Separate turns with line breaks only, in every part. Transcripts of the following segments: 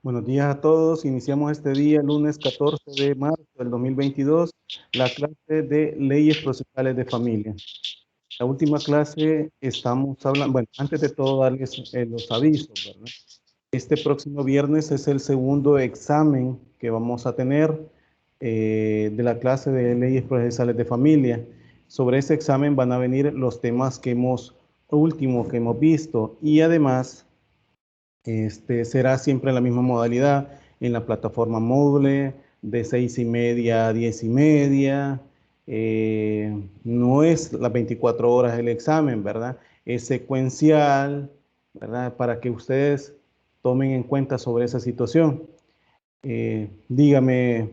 Buenos días a todos. Iniciamos este día, lunes 14 de marzo del 2022, la clase de leyes procesales de familia. La última clase estamos hablando, bueno, antes de todo darles los avisos, ¿verdad? Este próximo viernes es el segundo examen que vamos a tener de la clase de leyes procesales de familia. Sobre ese examen van a venir los temas que hemos visto y además será siempre la misma modalidad en la plataforma Moodle de 6:30 a 10:30. No es las 24 horas el examen, ¿verdad? Es secuencial, ¿verdad? Para que ustedes tomen en cuenta sobre esa situación. Dígame,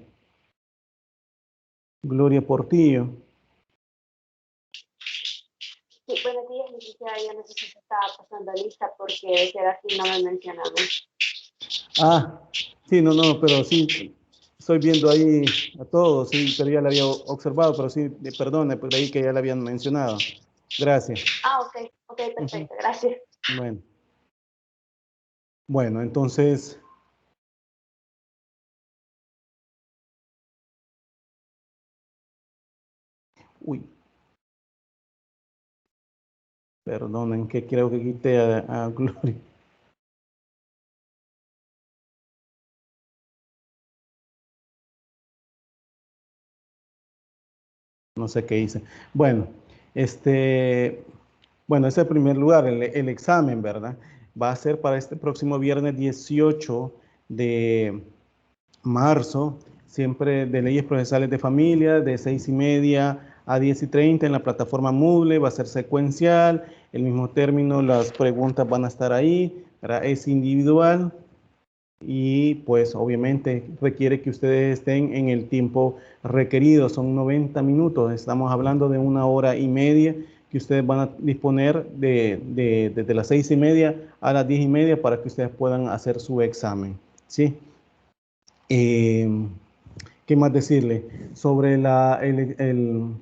Gloria Portillo.
Sí, buenos días, licenciada. Yo no sé si se estaba pasando lista porque será así, no me mencionaron.
Sí, no, pero sí, estoy viendo ahí a todos, sí, pero ya la había observado, pero sí, perdone, por ahí que ya la habían mencionado. Gracias.
Ok, perfecto, gracias.
Bueno, entonces, perdonen que creo que quité a Gloria. No sé qué hice. Bueno, bueno, ese es el primer lugar, el examen, ¿verdad? Va a ser para este próximo viernes 18 de marzo, siempre de leyes procesales de familia, de 6:30 a 10:30 en la plataforma Moodle. Va a ser secuencial, el mismo término, las preguntas van a estar ahí, ¿verdad? Es individual y pues obviamente requiere que ustedes estén en el tiempo requerido, son 90 minutos, estamos hablando de 1 hora y media que ustedes van a disponer desde las 6:30 a las 10:30 para que ustedes puedan hacer su examen, ¿sí? ¿Qué más decirle? Sobre el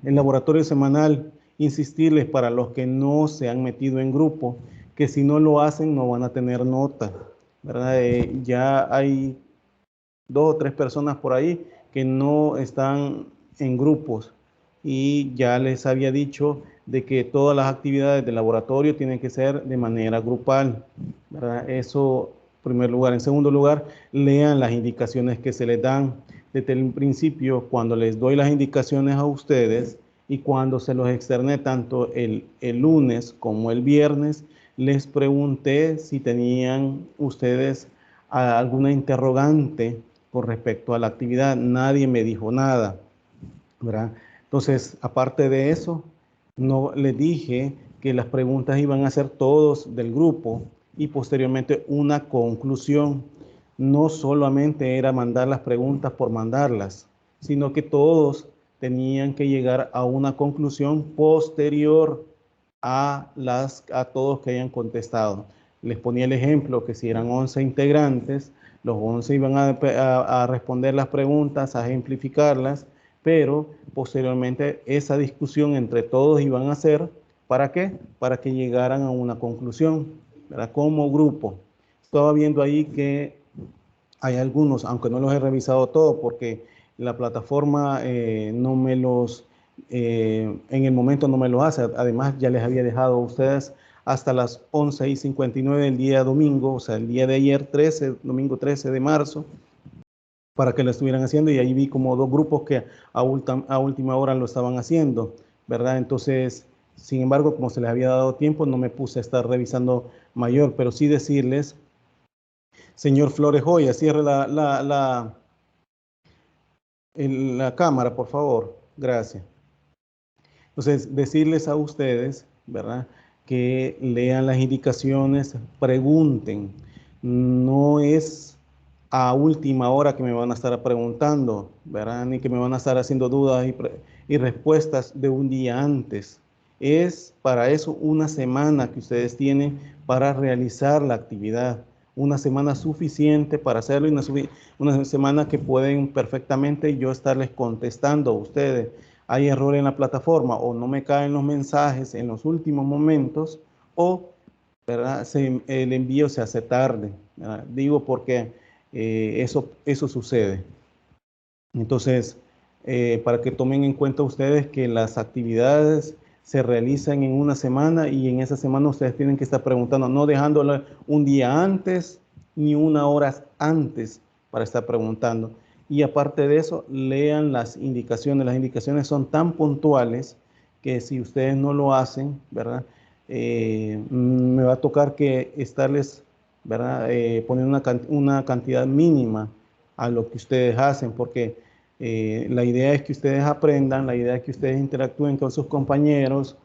laboratorio semanal, insistirles para los que no se han metido en grupo, que si no lo hacen no van a tener nota, ¿verdad? Ya hay 2 o 3 personas por ahí que no están en grupos y ya les había dicho de que todas las actividades del laboratorio tienen que ser de manera grupal, ¿verdad? Eso en primer lugar. En segundo lugar, lean las indicaciones que se les dan desde el principio. Cuando les doy las indicaciones a ustedes y cuando se los externé tanto el lunes como el viernes, les pregunté si tenían ustedes alguna interrogante con respecto a la actividad. Nadie me dijo nada, ¿verdad? Entonces, aparte de eso, no les dije que las preguntas iban a ser todos del grupo y posteriormente una conclusión. No solamente era mandar las preguntas por mandarlas, sino que todos tenían que llegar a una conclusión posterior a todos que hayan contestado. Les ponía el ejemplo que si eran 11 integrantes, los 11 iban a responder las preguntas, a ejemplificarlas, pero posteriormente esa discusión entre todos iban a hacer, ¿para qué? Para que llegaran a una conclusión, ¿verdad? Como grupo. Estaba viendo ahí que hay algunos, aunque no los he revisado todos, porque la plataforma no me los, en el momento no me los hace. Además, ya les había dejado a ustedes hasta las 11:59 del día domingo, o sea, el día de ayer, domingo 13 de marzo, para que lo estuvieran haciendo, y ahí vi como 2 grupos que a última hora lo estaban haciendo, ¿verdad? Entonces, sin embargo, como se les había dado tiempo, no me puse a estar revisando mayor, pero sí decirles, señor Flores Joya, cierre la cámara, por favor. Gracias. Entonces, decirles a ustedes, ¿verdad? Que lean las indicaciones, pregunten. No es a última hora que me van a estar preguntando, ¿verdad? Ni que me van a estar haciendo dudas y respuestas de un día antes. Es para eso una semana que ustedes tienen para realizar la actividad. Una semana suficiente para hacerlo y una semana que pueden perfectamente yo estarles contestando a ustedes. Hay error en la plataforma o no me caen los mensajes en los últimos momentos o, ¿verdad? El envío se hace tarde, ¿verdad? Digo porque eso sucede. Entonces, para que tomen en cuenta ustedes que las actividades se realizan en una semana y en esa semana ustedes tienen que estar preguntando, no dejándola un día antes ni una hora antes para estar preguntando. Y aparte de eso, lean las indicaciones. Las indicaciones son tan puntuales que si ustedes no lo hacen, ¿verdad? Me va a tocar que estarles, ¿verdad? Poniendo una cantidad mínima a lo que ustedes hacen, porque la idea es que ustedes aprendan, la idea es que ustedes interactúen con sus compañeros,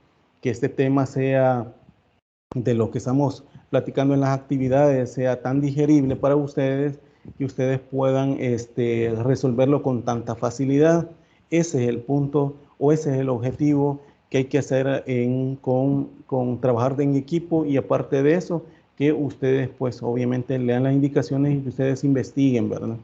que este tema sea de lo que estamos platicando en las actividades, sea tan digerible para ustedes, que ustedes puedan resolverlo con tanta facilidad. Ese es el punto o ese es el objetivo que hay que hacer con trabajar en equipo, y aparte de eso, que ustedes pues obviamente lean las indicaciones y que ustedes investiguen, ¿verdad?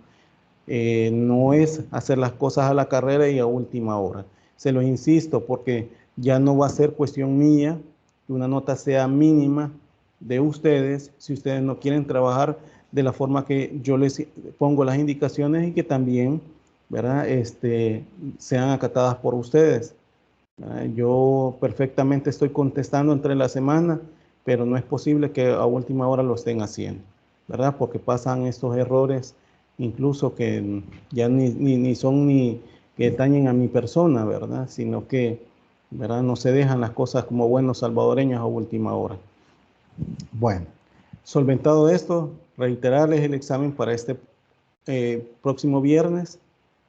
No es hacer las cosas a la carrera y a última hora. Se los insisto porque ya no va a ser cuestión mía que una nota sea mínima de ustedes si ustedes no quieren trabajar de la forma que yo les pongo las indicaciones, y que también, ¿verdad? Sean acatadas por ustedes. Yo perfectamente estoy contestando entre la semana, pero no es posible que a última hora lo estén haciendo, ¿verdad? Porque pasan estos errores, incluso que ya ni son ni que dañen a mi persona, ¿verdad? Sino que, ¿verdad? No se dejan las cosas como buenos salvadoreños a última hora. Bueno, solventado esto, reiterarles el examen para este próximo viernes,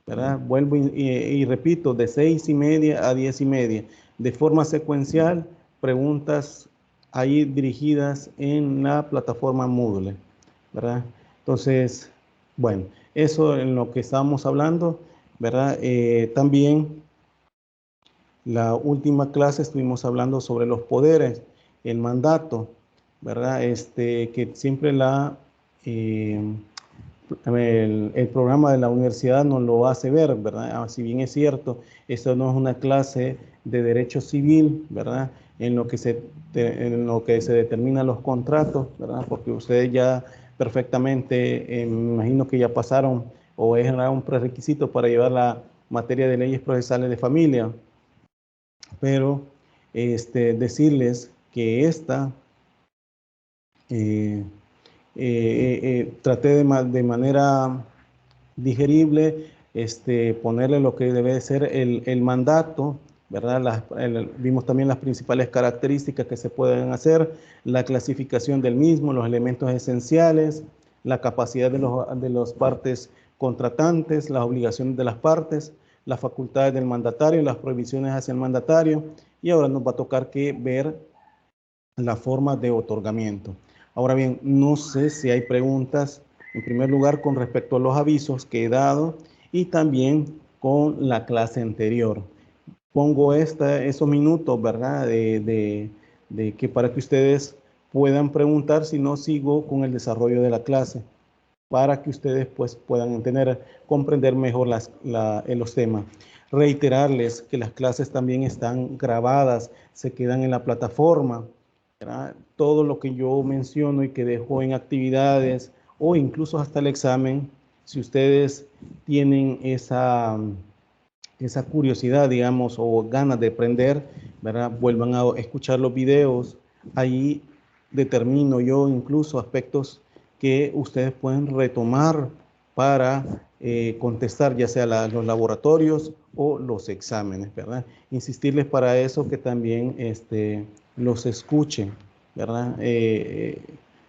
¿verdad? Vuelvo y repito, de 6:30 a 10:30, de forma secuencial, preguntas ahí dirigidas en la plataforma Moodle, ¿verdad? Entonces, bueno, eso en lo que estábamos hablando, ¿verdad? También la última clase estuvimos hablando sobre los poderes, el mandato, ¿verdad? Que siempre el programa de la universidad nos lo hace ver, ¿verdad? Si bien es cierto, esto no es una clase de derecho civil, ¿verdad? En lo que se determinan los contratos, ¿verdad? Porque ustedes ya perfectamente, me imagino que ya pasaron, o es un prerequisito para llevar la materia de leyes procesales de familia, pero decirles que eh, traté de manera digerible, ponerle lo que debe ser el mandato, ¿verdad? Vimos también las principales características que se pueden hacer, la clasificación del mismo, los elementos esenciales, la capacidad de los partes contratantes, las obligaciones de las partes, las facultades del mandatario, las prohibiciones hacia el mandatario, y ahora nos va a tocar que ver la forma de otorgamiento. Ahora bien, no sé si hay preguntas, en primer lugar, con respecto a los avisos que he dado y también con la clase anterior. Pongo esos minutos, ¿verdad? De que para que ustedes puedan preguntar, si no sigo con el desarrollo de la clase, para que ustedes pues puedan comprender mejor los temas. Reiterarles que las clases también están grabadas, se quedan en la plataforma, ¿verdad? Todo lo que yo menciono y que dejo en actividades o incluso hasta el examen, si ustedes tienen esa curiosidad, digamos, o ganas de aprender, ¿verdad? Vuelvan a escuchar los videos. Ahí determino yo incluso aspectos que ustedes pueden retomar para contestar, ya sea los laboratorios o los exámenes, ¿verdad? Insistirles para eso que también los escuchen, ¿verdad?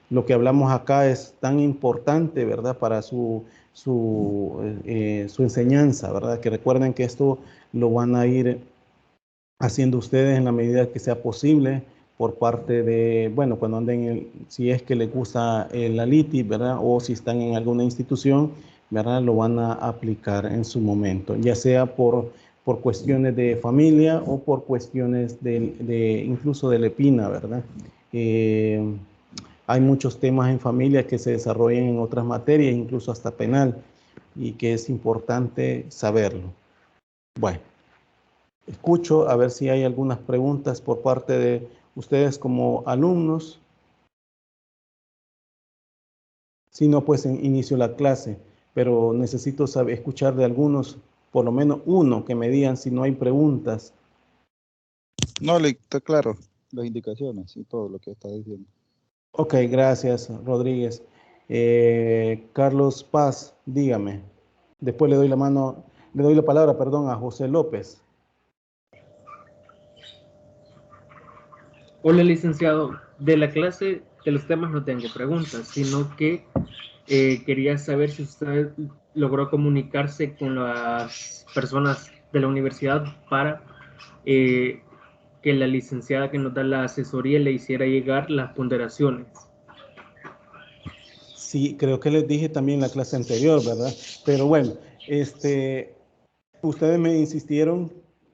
Lo que hablamos acá es tan importante, ¿verdad? Para su enseñanza, ¿verdad? Que recuerden que esto lo van a ir haciendo ustedes en la medida que sea posible por parte de, bueno, cuando anden, si es que les gusta la LITI, ¿verdad? O si están en alguna institución, ¿verdad? Lo van a aplicar en su momento, ya sea por cuestiones de familia o por cuestiones incluso de LEPINA, ¿verdad? Hay muchos temas en familia que se desarrollan en otras materias, incluso hasta penal, y que es importante saberlo. Bueno, escucho a ver si hay algunas preguntas por parte de ustedes como alumnos. Si no, pues inicio la clase, pero necesito saber, escuchar de algunos, por lo menos uno, que me digan si no hay preguntas.
No, está claro las indicaciones y todo lo que está diciendo.
Ok, gracias, Rodríguez. Carlos Paz, dígame. Después le doy la palabra, perdón, a José López.
Hola, licenciado. De la clase de los temas no tengo preguntas, sino que quería saber si usted logró comunicarse con las personas de la universidad para que la licenciada que nos da la asesoría le hiciera llegar las ponderaciones.
Sí, creo que les dije también en la clase anterior, ¿verdad? Pero bueno, ustedes me insistieron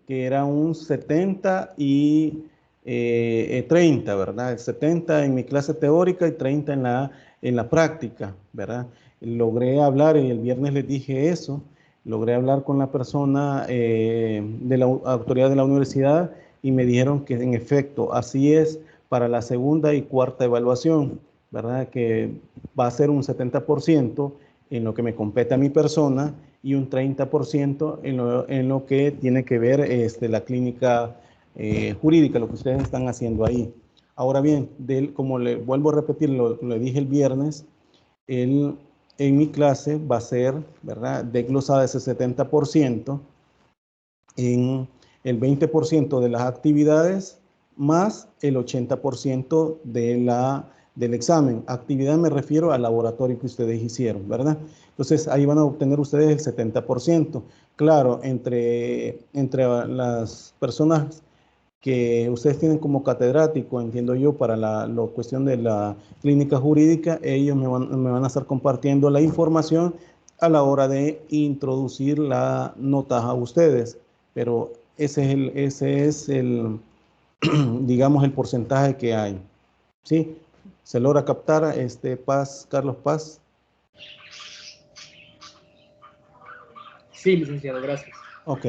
que era un 70 y 30, ¿verdad? El 70 en mi clase teórica y 30 en la práctica, ¿verdad? Logré hablar, y el viernes les dije eso, logré hablar con la persona de la autoridad de la universidad y me dijeron que en efecto así es para la segunda y cuarta evaluación, ¿verdad? Que va a ser un 70% en lo que me compete a mi persona y un 30% en lo que tiene que ver la clínica jurídica, lo que ustedes están haciendo ahí. Ahora bien, como le vuelvo a repetir, lo dije el viernes, en mi clase va a ser, ¿verdad?, desglosada ese 70% en el 20% de las actividades más el 80% del examen. Actividad me refiero al laboratorio que ustedes hicieron, ¿verdad? Entonces ahí van a obtener ustedes el 70%. Claro, entre las personas que ustedes tienen como catedrático, entiendo yo, para la cuestión de la clínica jurídica, ellos me van a estar compartiendo la información a la hora de introducir la nota a ustedes, pero ese es el digamos, el porcentaje que hay. ¿Sí? ¿Se logra captar, Paz, Carlos Paz?
Sí, licenciado, gracias.
Ok.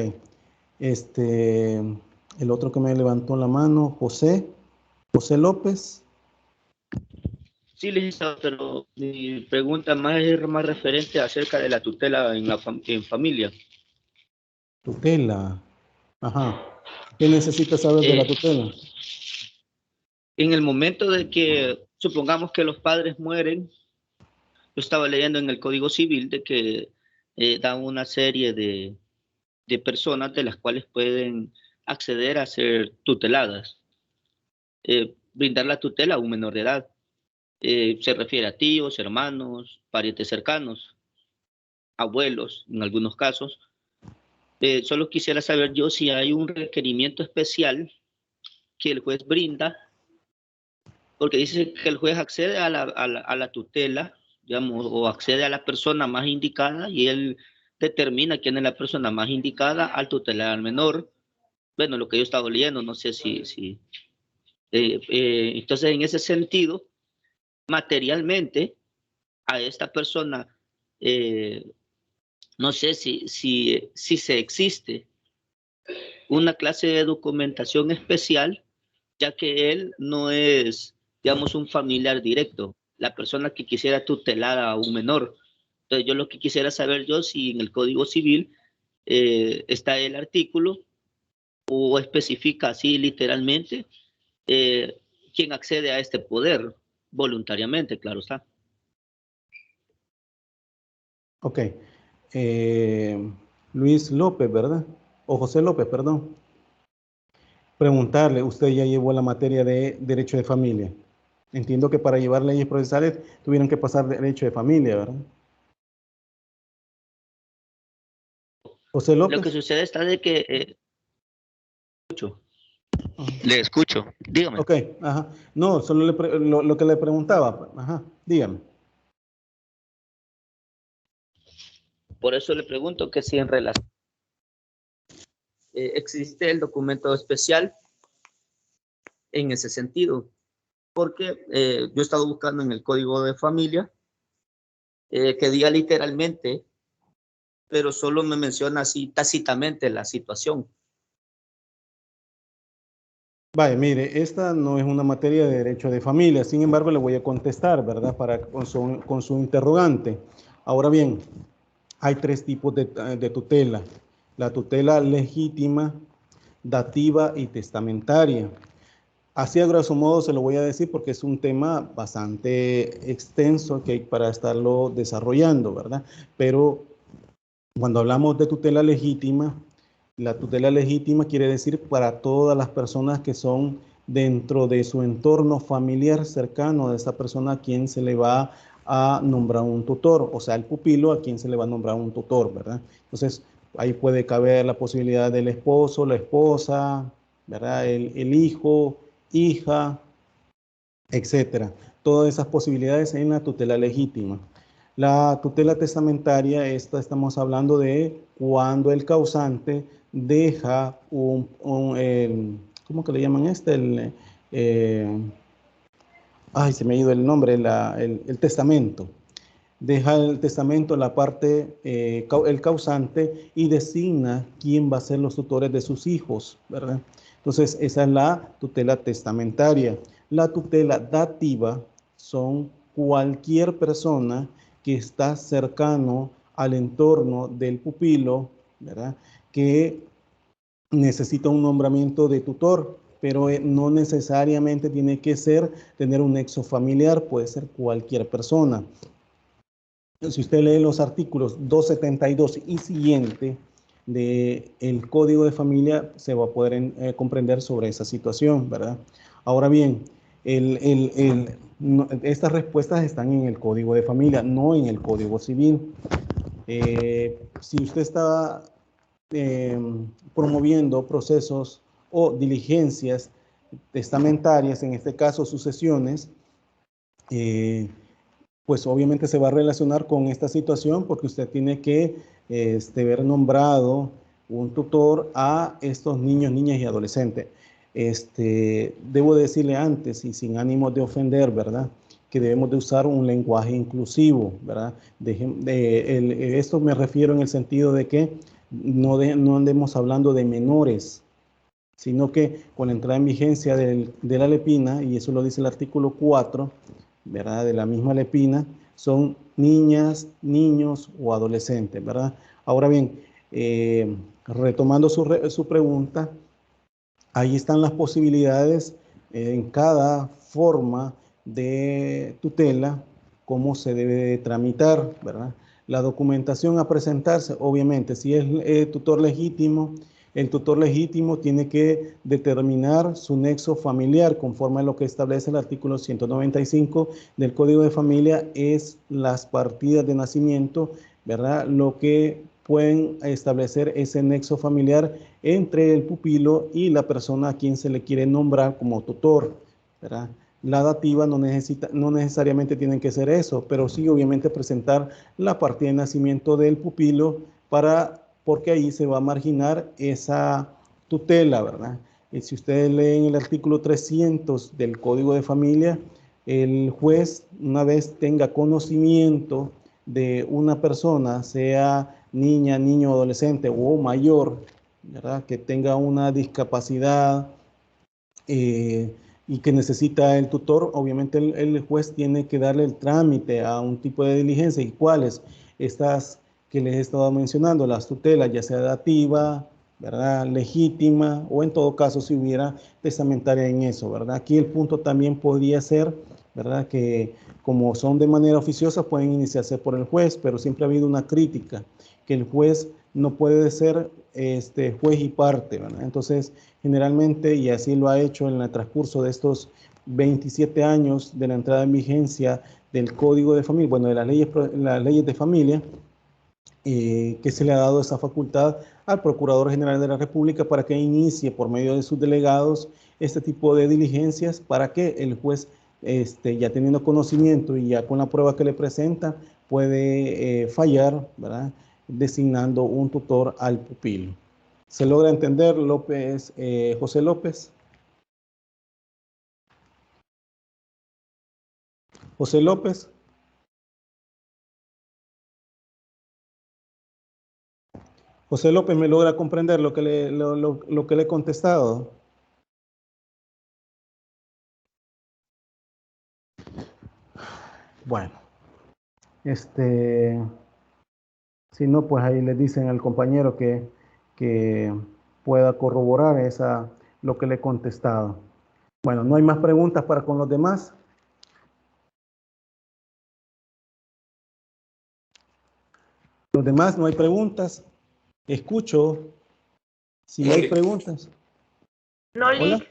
El otro que me levantó la mano, José López.
Sí, licenciado, pero mi pregunta es más referente acerca de la tutela en familia.
Tutela. Ajá. ¿Qué necesita saber de la
Eh,
tutela?
en el momento de que, supongamos que los padres mueren, yo estaba leyendo en el Código Civil de que da una serie de personas de las cuales pueden acceder a ser tuteladas, brindar la tutela a un menor de edad. Se refiere a tíos, hermanos, parientes cercanos, abuelos en algunos casos. Solo quisiera saber yo si hay un requerimiento especial que el juez brinda, porque dice que el juez accede a la tutela, digamos, o accede a la persona más indicada y él determina quién es la persona más indicada al tutelar al menor. Bueno, lo que yo he estado leyendo, no sé entonces en ese sentido, materialmente, a esta persona, no sé si se existe una clase de documentación especial, ya que él no es, digamos, un familiar directo, la persona que quisiera tutelar a un menor. Entonces, yo lo que quisiera saber yo, si en el Código Civil está el artículo o especifica así literalmente quién accede a este poder voluntariamente, claro está.
Ok. Luis López, ¿verdad? O José López, perdón. Preguntarle, usted ya llevó la materia de derecho de familia. Entiendo que para llevar leyes procesales tuvieron que pasar derecho de familia, ¿verdad? José
Lo que
López.
sucede está de que... le escucho, dígame.
Ok, ajá. No, solo lo que le preguntaba. Ajá, dígame.
Por eso le pregunto que si en relación existe el documento especial en ese sentido, porque yo he estado buscando en el Código de Familia que diga literalmente, pero solo me menciona así tácitamente la situación.
Vaya, mire, esta no es una materia de derecho de familia, sin embargo, le voy a contestar, ¿verdad? Con su interrogante. Ahora bien, hay tres tipos de tutela. La tutela legítima, dativa y testamentaria. Así a grosso modo se lo voy a decir porque es un tema bastante extenso que hay para estarlo desarrollando, ¿verdad? Pero cuando hablamos de tutela legítima, la tutela legítima quiere decir para todas las personas que son dentro de su entorno familiar cercano de esa persona a quien se le va a nombrar un tutor, o sea, el pupilo a quien se le va a nombrar un tutor, ¿verdad? Entonces, ahí puede caber la posibilidad del esposo, la esposa, ¿verdad? El hijo, hija, etcétera. Todas esas posibilidades en la tutela legítima. La tutela testamentaria, esta estamos hablando de cuando el causante deja ¿cómo que le llaman este? Ay, se me ha ido el nombre, el testamento. Deja el testamento la parte, el causante y designa quién va a ser los tutores de sus hijos, ¿verdad? Entonces, esa es la tutela testamentaria. La tutela dativa son cualquier persona que está cercano al entorno del pupilo, ¿verdad? Que necesita un nombramiento de tutor, pero no necesariamente tiene que tener un nexo familiar, puede ser cualquier persona. Si usted lee los artículos 272 y siguiente del Código de Familia, se va a poder comprender sobre esa situación, ¿verdad? Ahora bien, estas respuestas están en el Código de Familia, no en el Código Civil. Si usted está promoviendo procesos o diligencias testamentarias, en este caso sucesiones, pues obviamente se va a relacionar con esta situación porque usted tiene que ver nombrado un tutor a estos niños, niñas y adolescentes. Debo decirle antes y sin ánimo de ofender, ¿verdad? Que debemos de usar un lenguaje inclusivo, ¿verdad? Esto me refiero en el sentido de que no andemos hablando de menores, sino que con la entrada en vigencia de la LEPINA, y eso lo dice el artículo 4, ¿verdad? De la misma LEPINA, son niñas, niños o adolescentes, ¿verdad? Ahora bien, retomando su pregunta, ahí están las posibilidades en cada forma de tutela, cómo se debe de tramitar, ¿verdad? La documentación a presentarse, obviamente, si es tutor legítimo, el tutor legítimo tiene que determinar su nexo familiar conforme a lo que establece el artículo 195 del Código de Familia, es las partidas de nacimiento, ¿verdad? Lo que pueden establecer ese nexo familiar entre el pupilo y la persona a quien se le quiere nombrar como tutor, ¿verdad? La dativa no necesariamente tienen que ser eso, pero sí obviamente presentar la partida de nacimiento del pupilo porque ahí se va a marginar esa tutela, ¿verdad? Y si ustedes leen el artículo 300 del Código de Familia, el juez, una vez tenga conocimiento de una persona, sea niña, niño, adolescente o mayor, ¿verdad? Que tenga una discapacidad y que necesita el tutor, obviamente el juez tiene que darle el trámite a un tipo de diligencia. ¿Y cuáles? Estas que les he estado mencionando, las tutelas, ya sea dativa, ¿verdad? Legítima, o en todo caso si hubiera testamentaria en eso, ¿verdad? Aquí el punto también podría ser, ¿verdad? Que como son de manera oficiosa pueden iniciarse por el juez, pero siempre ha habido una crítica, que el juez no puede ser juez y parte, ¿verdad? Entonces, generalmente, y así lo ha hecho en el transcurso de estos 27 años de la entrada en vigencia del Código de Familia, bueno, de las leyes de familia, que se le ha dado esa facultad al Procurador General de la República para que inicie por medio de sus delegados este tipo de diligencias para que el juez, ya teniendo conocimiento y ya con la prueba que le presenta, puede fallar, ¿verdad? Designando un tutor al pupilo. ¿Se logra entender, López, José López? José López. José López, ¿me logra comprender lo que le he contestado? Bueno, si no, pues ahí le dicen al compañero que pueda corroborar lo que le he contestado. Bueno, no hay más preguntas para con los demás. Los demás no hay preguntas. Escucho. Si no hay preguntas.
No,
Hola.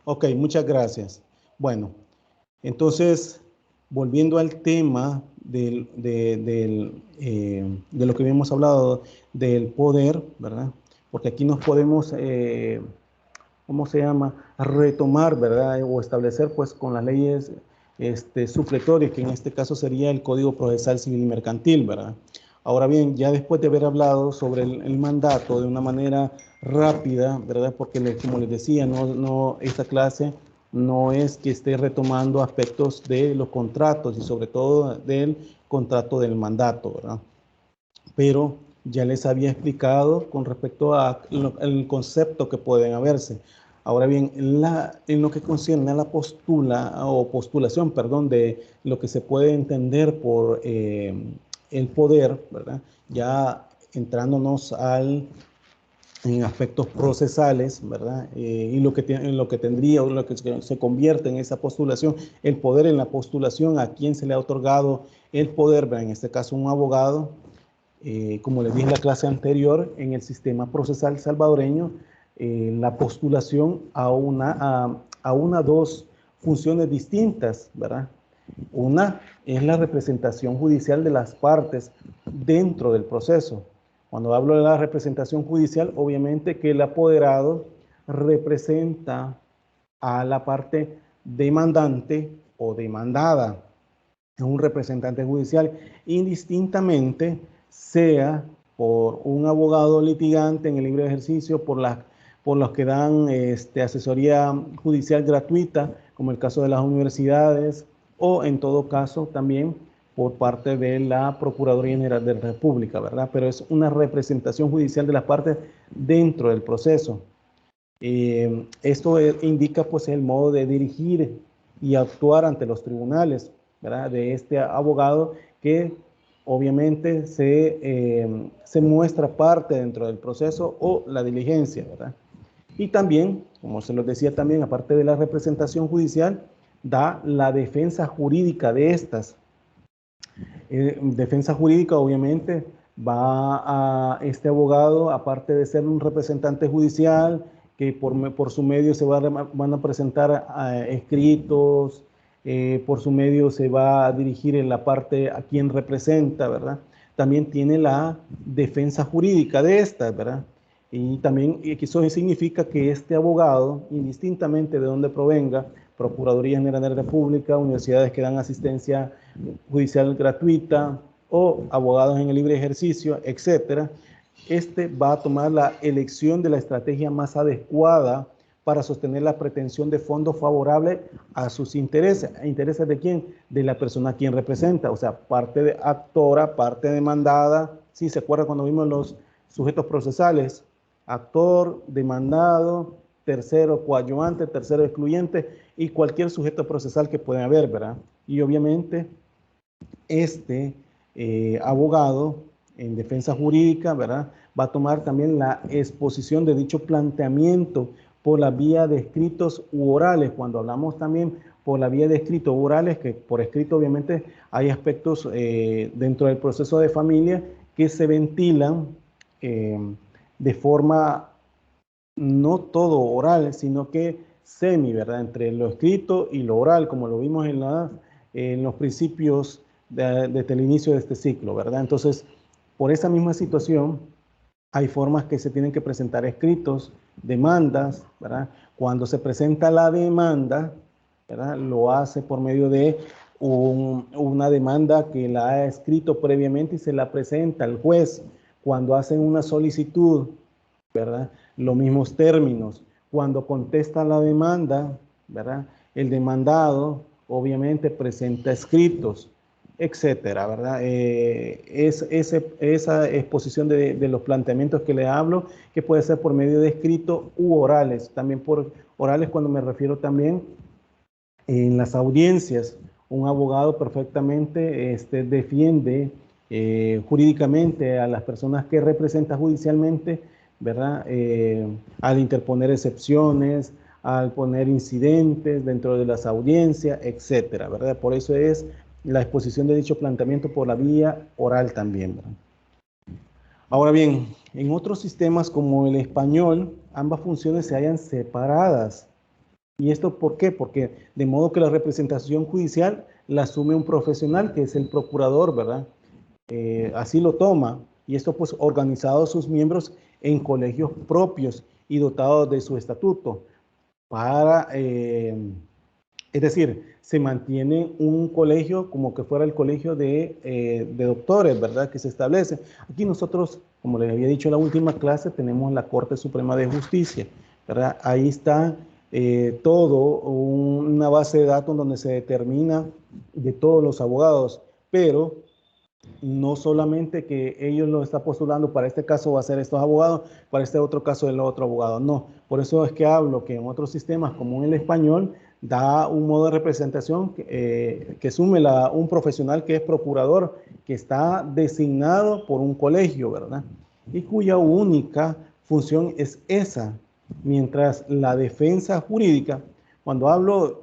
Ok, muchas gracias. Bueno, entonces, volviendo al tema de lo que habíamos hablado del poder, ¿verdad? Porque aquí nos podemos, ¿cómo se llama? Retomar, ¿verdad? O establecer, pues, con las leyes supletorias, que en este caso sería el Código Procesal Civil y Mercantil, ¿verdad? Ahora bien, ya después de haber hablado sobre el mandato de una manera rápida, ¿verdad? Porque como les decía, esta clase no es que esté retomando aspectos de los contratos y sobre todo del contrato del mandato, ¿verdad? Pero ya les había explicado con respecto al concepto que pueden haberse. Ahora bien, en lo que concierne a la postulación, perdón, de lo que se puede entender por el poder, ¿verdad? Ya entrándonos en aspectos procesales, ¿verdad? Y en lo que tendría o lo que se convierte en esa postulación, el poder en la postulación, a quién se le ha otorgado el poder, ¿verdad? En este caso un abogado, como les dije en la clase anterior, en el sistema procesal salvadoreño, la postulación a dos funciones distintas, ¿verdad? Una es la representación judicial de las partes dentro del proceso. Cuando hablo de la representación judicial, obviamente que el apoderado representa a la parte demandante o demandada. Es un representante judicial, indistintamente sea por un abogado litigante en el libre ejercicio, por los que dan asesoría judicial gratuita, como el caso de las universidades, o en todo caso también por parte de la Procuraduría General de la República, ¿verdad? Pero es una representación judicial de las partes dentro del proceso. Esto indica pues el modo de dirigir y actuar ante los tribunales, ¿verdad? De este abogado que obviamente se muestra parte dentro del proceso o la diligencia, ¿verdad? Y también, como se los decía también, aparte de la representación judicial, da la defensa jurídica de estas. Defensa jurídica, obviamente, va a este abogado, aparte de ser un representante judicial, que por su medio van a presentar escritos, por su medio se va a dirigir en la parte a quien representa, ¿verdad? También tiene la defensa jurídica de estas, ¿verdad? Y también eso significa que este abogado, indistintamente de dónde provenga, Procuraduría General de la República, universidades que dan asistencia judicial gratuita o abogados en el libre ejercicio, etcétera, va a tomar la elección de la estrategia más adecuada para sostener la pretensión de fondos favorables a sus intereses. ¿Intereses de quién? De la persona a quien representa, o sea, parte de actora, parte demandada. ¿Sí se acuerdan cuando vimos los sujetos procesales? Actor, demandado, tercero coadyuvante, tercero excluyente y cualquier sujeto procesal que pueda haber, ¿verdad? Y obviamente abogado en defensa jurídica, ¿verdad? Va a tomar también la exposición de dicho planteamiento por la vía de escritos u orales. Cuando hablamos también por la vía de escritos u orales, que por escrito obviamente hay aspectos dentro del proceso de familia que se ventilan de forma no todo oral, sino que semi, ¿verdad? Entre lo escrito y lo oral, como lo vimos en los principios desde el inicio de este ciclo, ¿verdad? Entonces, por esa misma situación, hay formas que se tienen que presentar escritos, demandas, ¿verdad? Cuando se presenta la demanda, ¿verdad? Lo hace por medio de una demanda que la ha escrito previamente y se la presenta al juez. Cuando hacen una solicitud, ¿verdad? Los mismos términos. Cuando contesta la demanda, ¿verdad? El demandado obviamente presenta escritos, etcétera, ¿verdad? Esa exposición de los planteamientos que le hablo, que puede ser por medio de escrito u orales, también por orales cuando me refiero también en las audiencias, un abogado perfectamente defiende jurídicamente a las personas que representa judicialmente, ¿verdad? Al interponer excepciones, al poner incidentes dentro de las audiencias, etcétera, ¿verdad? Por eso es la exposición de dicho planteamiento por la vía oral también, ¿verdad? Ahora bien, en otros sistemas como el español, ambas funciones se hallan separadas. ¿Y esto por qué? Porque de modo que la representación judicial la asume un profesional, que es el procurador, ¿verdad? Así lo toma, y esto pues organizado sus miembros en colegios propios y dotados de su estatuto para, es decir, se mantiene un colegio como que fuera el colegio de doctores, ¿verdad? Que se establece. Aquí nosotros, como les había dicho en la última clase, tenemos la Corte Suprema de Justicia, ¿verdad? Ahí está todo, una base de datos donde se determina de todos los abogados, pero no solamente que ellos lo están postulando, para este caso va a ser estos abogados, para este otro caso el otro abogado, no. Por eso es que hablo que en otros sistemas como en el español da un modo de representación que asume un profesional que es procurador, que está designado por un colegio, ¿verdad? Y cuya única función es esa, mientras la defensa jurídica, cuando hablo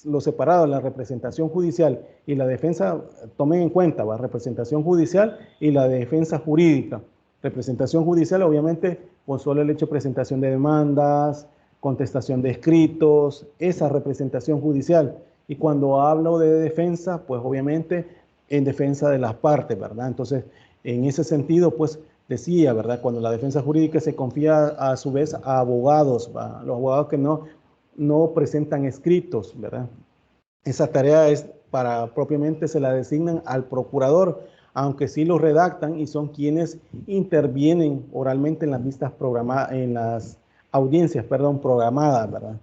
lo separado, la representación judicial y la defensa, tomen en cuenta, la representación judicial y la defensa jurídica. Representación judicial, obviamente, por solo el hecho de presentación de demandas, contestación de escritos, esa representación judicial. Y cuando hablo de defensa, pues obviamente en defensa de las partes, ¿verdad? Entonces, en ese sentido, pues decía, ¿verdad? Cuando la defensa jurídica se confía a su vez a abogados, ¿verdad? Los abogados que no presentan escritos, ¿verdad? Esa tarea es propiamente se la designan al procurador, aunque sí lo redactan y son quienes intervienen oralmente en las vistas programadas, en las audiencias, programadas, ¿verdad?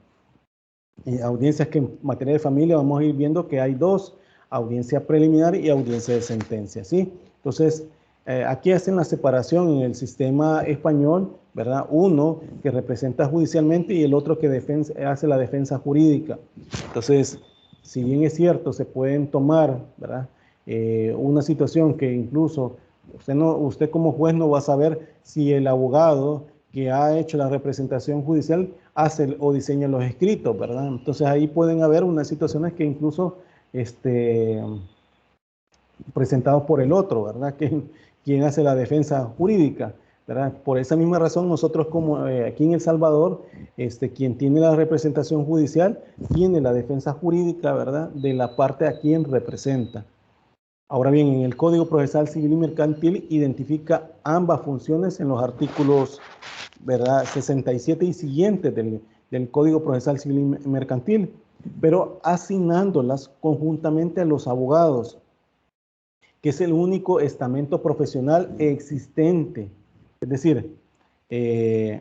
Audiencias que en materia de familia vamos a ir viendo que hay dos, audiencia preliminar y audiencia de sentencia, ¿sí? Entonces, aquí hacen la separación en el sistema español, ¿verdad? Uno que representa judicialmente y el otro que hace la defensa jurídica. Entonces, si bien es cierto, se pueden tomar, ¿verdad? Una situación que incluso usted como juez no va a saber si el abogado que ha hecho la representación judicial hace o diseña los escritos, ¿verdad? Entonces ahí pueden haber unas situaciones que incluso presentados por el otro, ¿verdad? Quien hace la defensa jurídica, ¿verdad? Por esa misma razón nosotros como aquí en El Salvador, quien tiene la representación judicial tiene la defensa jurídica, ¿verdad? De la parte a quien representa. Ahora bien, en el Código Procesal Civil y Mercantil identifica ambas funciones en los artículos, ¿verdad? 67 y siguientes del Código Procesal Civil y Mercantil, pero asignándolas conjuntamente a los abogados, que es el único estamento profesional existente. Es decir,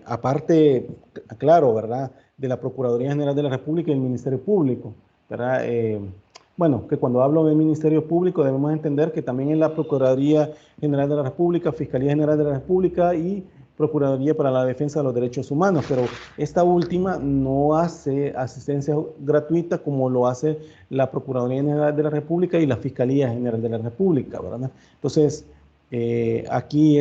aparte, claro, ¿verdad?, de la Procuraduría General de la República y el Ministerio Público, ¿verdad? Bueno, que cuando hablo del Ministerio Público debemos entender que también es la Procuraduría General de la República, Fiscalía General de la República y Procuraduría para la Defensa de los Derechos Humanos, pero esta última no hace asistencia gratuita como lo hace la Procuraduría General de la República y la Fiscalía General de la República, ¿verdad? Entonces, aquí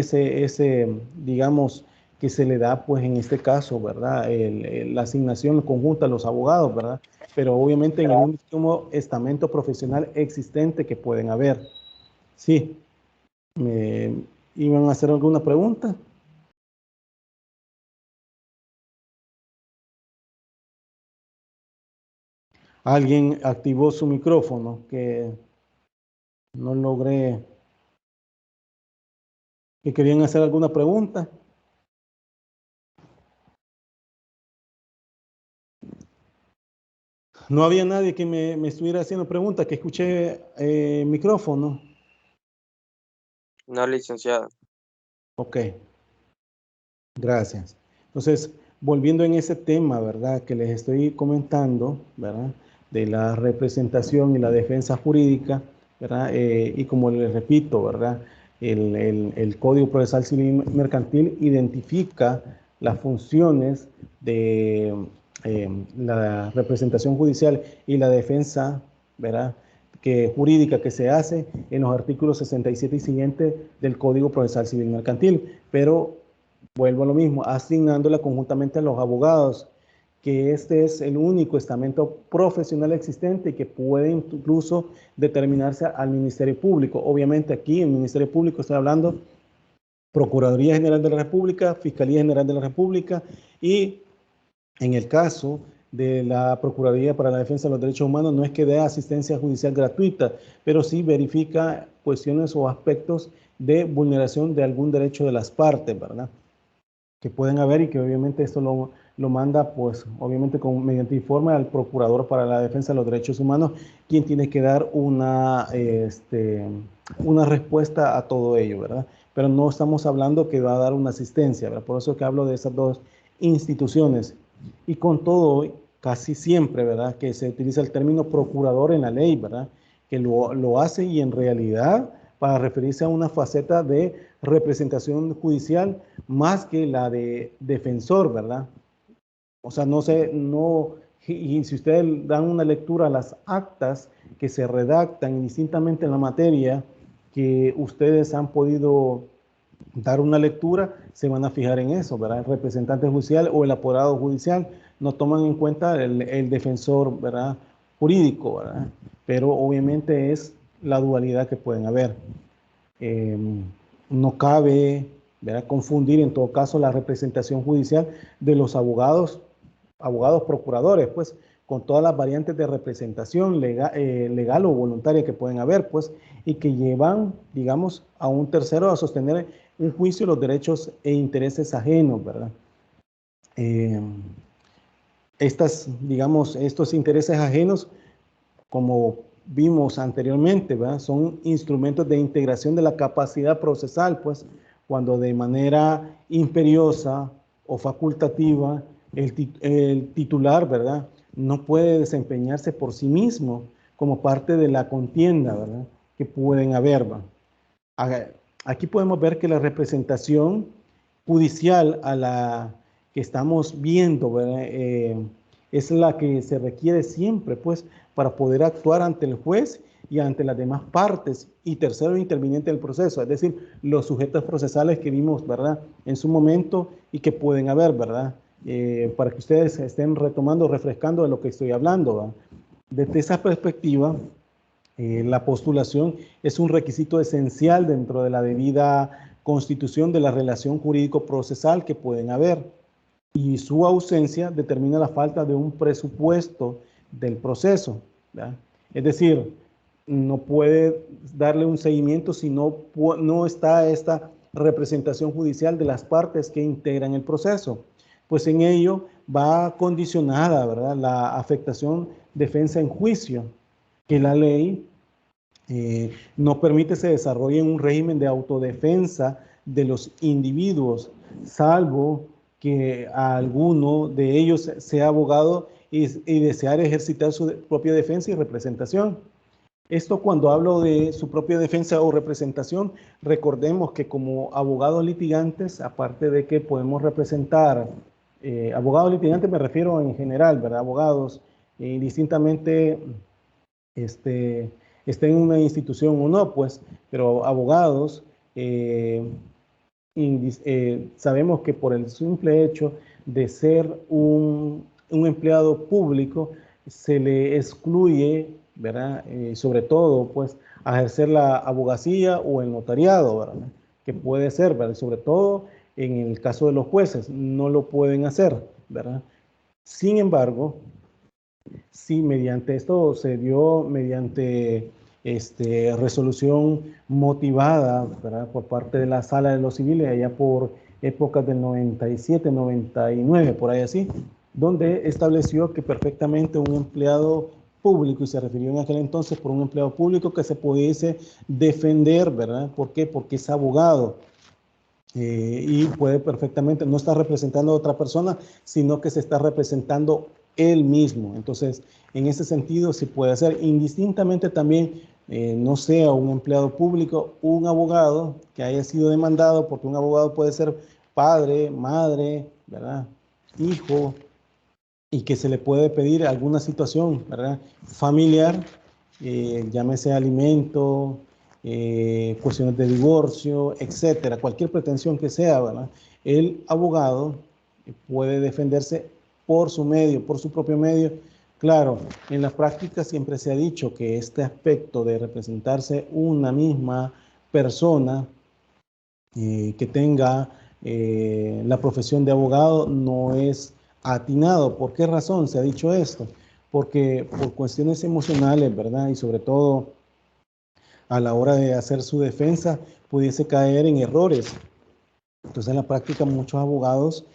digamos, que se le da, pues en este caso, ¿verdad? La asignación conjunta a los abogados, ¿verdad? Pero obviamente en el último estamento profesional existente que pueden haber. Sí. ¿Iban a hacer alguna pregunta? Alguien activó su micrófono que no logré. ¿Que querían hacer alguna pregunta? No había nadie que me estuviera haciendo preguntas, que escuché micrófono.
No, licenciado.
Ok, gracias. Entonces, volviendo en ese tema, ¿verdad?, que les estoy comentando, ¿verdad?, de la representación y la defensa jurídica, ¿verdad?, y como les repito, ¿verdad?, el Código Procesal Civil y Mercantil identifica las funciones de la representación judicial y la defensa, ¿verdad?, jurídica que se hace en los artículos 67 y siguiente del Código Procesal Civil Mercantil, pero vuelvo a lo mismo, asignándola conjuntamente a los abogados, que este es el único estamento profesional existente y que puede incluso determinarse al Ministerio Público. Obviamente aquí en el Ministerio Público estoy hablando Procuraduría General de la República, Fiscalía General de la República y en el caso de la Procuraduría para la Defensa de los Derechos Humanos no es que dé asistencia judicial gratuita, pero sí verifica cuestiones o aspectos de vulneración de algún derecho de las partes, ¿verdad? Que pueden haber y que obviamente esto lo manda, pues, obviamente mediante informe al Procurador para la Defensa de los Derechos Humanos, quien tiene que dar una respuesta a todo ello, ¿verdad? Pero no estamos hablando que va a dar una asistencia, ¿verdad? Por eso que hablo de esas dos instituciones. Y con todo, casi siempre, ¿verdad? Que se utiliza el término procurador en la ley, ¿verdad? Que lo hace y en realidad para referirse a una faceta de representación judicial más que la de defensor, ¿verdad? O sea, y si ustedes dan una lectura a las actas que se redactan indistintamente en la materia, que ustedes han podido dar una lectura, se van a fijar en eso, ¿verdad? El representante judicial o el apoderado judicial no toman en cuenta el defensor, ¿verdad? Jurídico, ¿verdad? Pero obviamente es la dualidad que pueden haber. No cabe, ¿verdad?, confundir en todo caso la representación judicial de los abogados procuradores, pues, con todas las variantes de representación legal o voluntaria que pueden haber, pues, y que llevan, digamos, a un tercero a sostener un juicio de los derechos e intereses ajenos, ¿verdad? Estos intereses ajenos, como vimos anteriormente, ¿verdad?, son instrumentos de integración de la capacidad procesal, pues, cuando de manera imperiosa o facultativa el titular, ¿verdad?, no puede desempeñarse por sí mismo como parte de la contienda, ¿verdad?, que pueden haber, ¿verdad? Aquí podemos ver que la representación judicial a la que estamos viendo, ¿verdad?, es la que se requiere siempre, pues, para poder actuar ante el juez y ante las demás partes y tercero interviniente del proceso, es decir, los sujetos procesales que vimos, ¿verdad?, en su momento y que pueden haber, ¿verdad?, para que ustedes estén retomando, refrescando de lo que estoy hablando, ¿verdad? Desde esa perspectiva, la postulación es un requisito esencial dentro de la debida constitución de la relación jurídico-procesal que pueden haber, y su ausencia determina la falta de un presupuesto del proceso, ¿verdad? Es decir, no puede darle un seguimiento si no está esta representación judicial de las partes que integran el proceso. Pues en ello va condicionada, ¿verdad?, la afectación defensa en juicio, que la ley no permite se desarrolle en un régimen de autodefensa de los individuos, salvo que a alguno de ellos sea abogado y desear ejercitar su propia defensa y representación. Esto, cuando hablo de su propia defensa o representación, recordemos que como abogados litigantes, aparte de que podemos representar, abogados litigantes me refiero en general, ¿verdad?, abogados, indistintamente estén en una institución o no, pues, pero abogados, sabemos que por el simple hecho de ser un empleado público, se le excluye, ¿verdad?, sobre todo, pues, a ejercer la abogacía o el notariado, ¿verdad?, que puede ser, ¿verdad?, sobre todo en el caso de los jueces, no lo pueden hacer, ¿verdad? Sin embargo, sí, mediante esto se dio, mediante resolución motivada, ¿verdad?, por parte de la Sala de los Civiles, allá por épocas del 97, 99, por ahí así, donde estableció que perfectamente un empleado público, y se refirió en aquel entonces por un empleado público que se pudiese defender, ¿verdad? ¿Por qué? Porque es abogado. Y puede perfectamente, no está representando a otra persona, sino que se está representando él mismo. Entonces, en ese sentido, se puede hacer indistintamente también, no sea un empleado público, un abogado que haya sido demandado, porque un abogado puede ser padre, madre, ¿verdad?, hijo, y que se le puede pedir alguna situación, ¿verdad?, familiar, llámese alimento, cuestiones de divorcio, etcétera, cualquier pretensión que sea, ¿verdad? El abogado puede defenderse por su medio, por su propio medio. Claro, en la práctica siempre se ha dicho que este aspecto de representarse una misma persona que tenga la profesión de abogado no es atinado. ¿Por qué razón se ha dicho esto? Porque por cuestiones emocionales, ¿verdad? Y sobre todo a la hora de hacer su defensa, pudiese caer en errores. Entonces, en la práctica, muchos abogados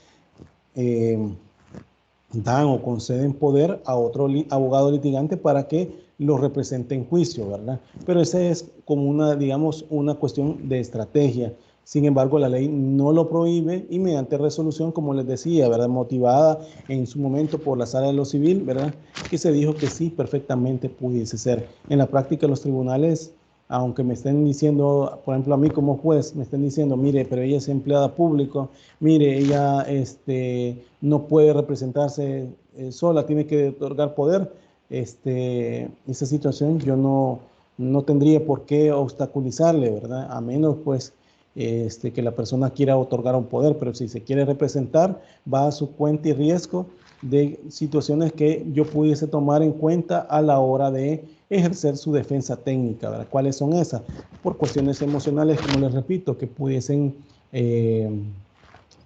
dan o conceden poder a otro abogado litigante para que lo represente en juicio, ¿verdad? Pero esa es como una, digamos, una cuestión de estrategia. Sin embargo, la ley no lo prohíbe y mediante resolución, como les decía, ¿verdad? Motivada en su momento por la Sala de lo Civil, ¿verdad? Que se dijo que sí, perfectamente pudiese ser. En la práctica, los tribunales, aunque me estén diciendo, por ejemplo, a mí como juez, me estén diciendo, mire, pero ella es empleada pública, mire, ella no puede representarse sola, tiene que otorgar poder, esa situación yo no tendría por qué obstaculizarle, ¿verdad? A menos, pues, que la persona quiera otorgar un poder, pero si se quiere representar, va a su cuenta y riesgo de situaciones que yo pudiese tomar en cuenta a la hora de ejercer su defensa técnica, ¿verdad? ¿Cuáles son esas? Por cuestiones emocionales, como les repito, que pudiesen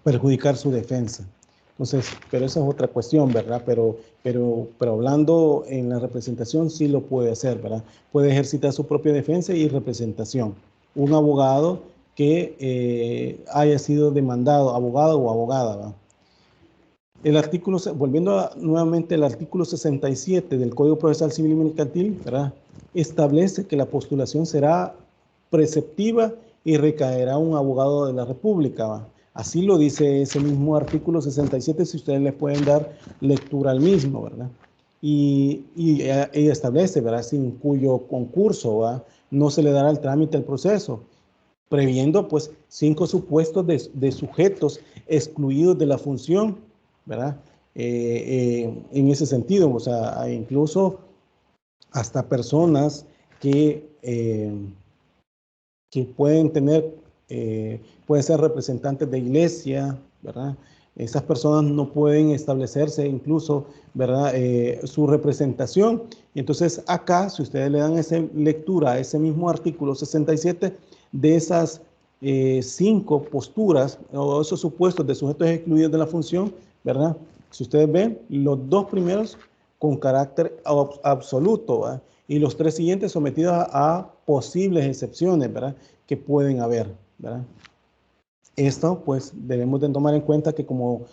perjudicar su defensa. Entonces, pero esa es otra cuestión, ¿verdad? Pero hablando en la representación sí lo puede hacer, ¿verdad? Puede ejercitar su propia defensa y representación. Un abogado que haya sido demandado, abogado o abogada, ¿verdad? El artículo, volviendo nuevamente al artículo 67 del Código Procesal Civil y Mercantil, ¿verdad? Establece que la postulación será preceptiva y recaerá un abogado de la República, ¿va? Así lo dice ese mismo artículo 67, si ustedes le pueden dar lectura al mismo, ¿verdad? Y ella establece, ¿verdad? Sin cuyo concurso, ¿va? No se le dará el trámite al proceso, previendo pues 5 supuestos de sujetos excluidos de la función, ¿verdad? En ese sentido, o sea, incluso hasta personas que pueden tener, pueden ser representantes de iglesia, ¿verdad? Esas personas no pueden establecerse incluso, ¿verdad? Su representación. Y entonces acá, si ustedes le dan esa lectura a ese mismo artículo 67, de esas 5 posturas o esos supuestos de sujetos excluidos de la función, ¿verdad? Si ustedes ven, los 2 primeros con carácter absoluto, ¿verdad? Y los 3 siguientes sometidos a posibles excepciones, ¿verdad? Que pueden haber, ¿verdad? Esto, pues, debemos de tomar en cuenta que como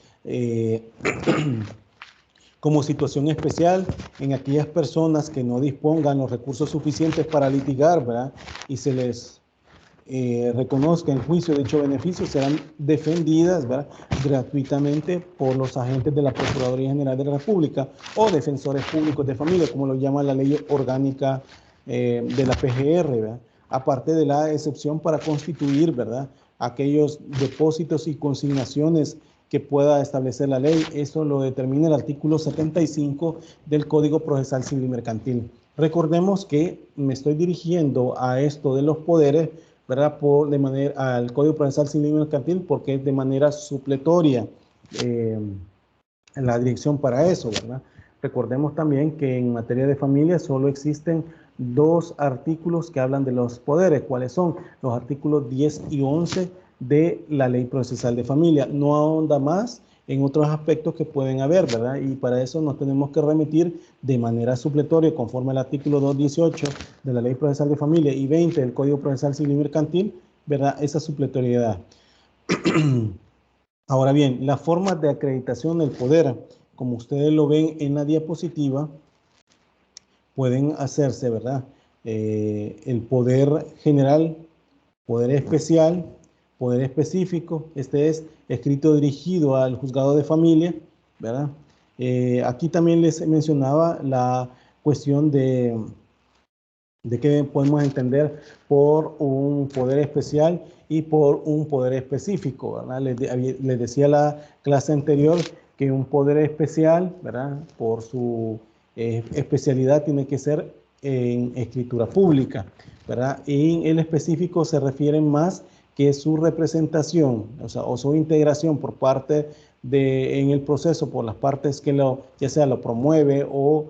como situación especial en aquellas personas que no dispongan los recursos suficientes para litigar, ¿verdad? Y se les reconozca en juicio dicho beneficio, serán defendidas, ¿verdad? Gratuitamente por los agentes de la Procuraduría General de la República o defensores públicos de familia, como lo llama la ley orgánica de la PGR, ¿verdad? Aparte de la excepción para constituir, ¿verdad? Aquellos depósitos y consignaciones que pueda establecer la ley. Eso lo determina el artículo 75 del Código Procesal Civil y Mercantil. Recordemos que me estoy dirigiendo a esto de los poderes, ¿verdad? De manera al Código Procesal Civil y Mercantil, porque es de manera supletoria la dirección para eso, ¿verdad? Recordemos también que en materia de familia solo existen 2 artículos que hablan de los poderes. ¿Cuáles son? Los artículos 10 y 11 de la Ley Procesal de Familia. No ahonda más en otros aspectos que pueden haber, ¿verdad? Y para eso nos tenemos que remitir de manera supletoria, conforme al artículo 218 de la Ley Procesal de Familia y 20 del Código Procesal Civil y Mercantil, ¿verdad? Esa supletoriedad. Ahora bien, las formas de acreditación del poder, como ustedes lo ven en la diapositiva, pueden hacerse, ¿verdad? El poder general, poder especial, poder específico. Este es escrito dirigido al juzgado de familia, ¿verdad? Aquí también les mencionaba la cuestión de qué podemos entender por un poder especial y por un poder específico, ¿verdad? Les decía la clase anterior que un poder especial, ¿verdad? Por su especialidad tiene que ser en escritura pública, ¿verdad? En el específico se refiere más que su representación, o sea, o su integración por parte en el proceso, por las partes que ya sea lo promueve o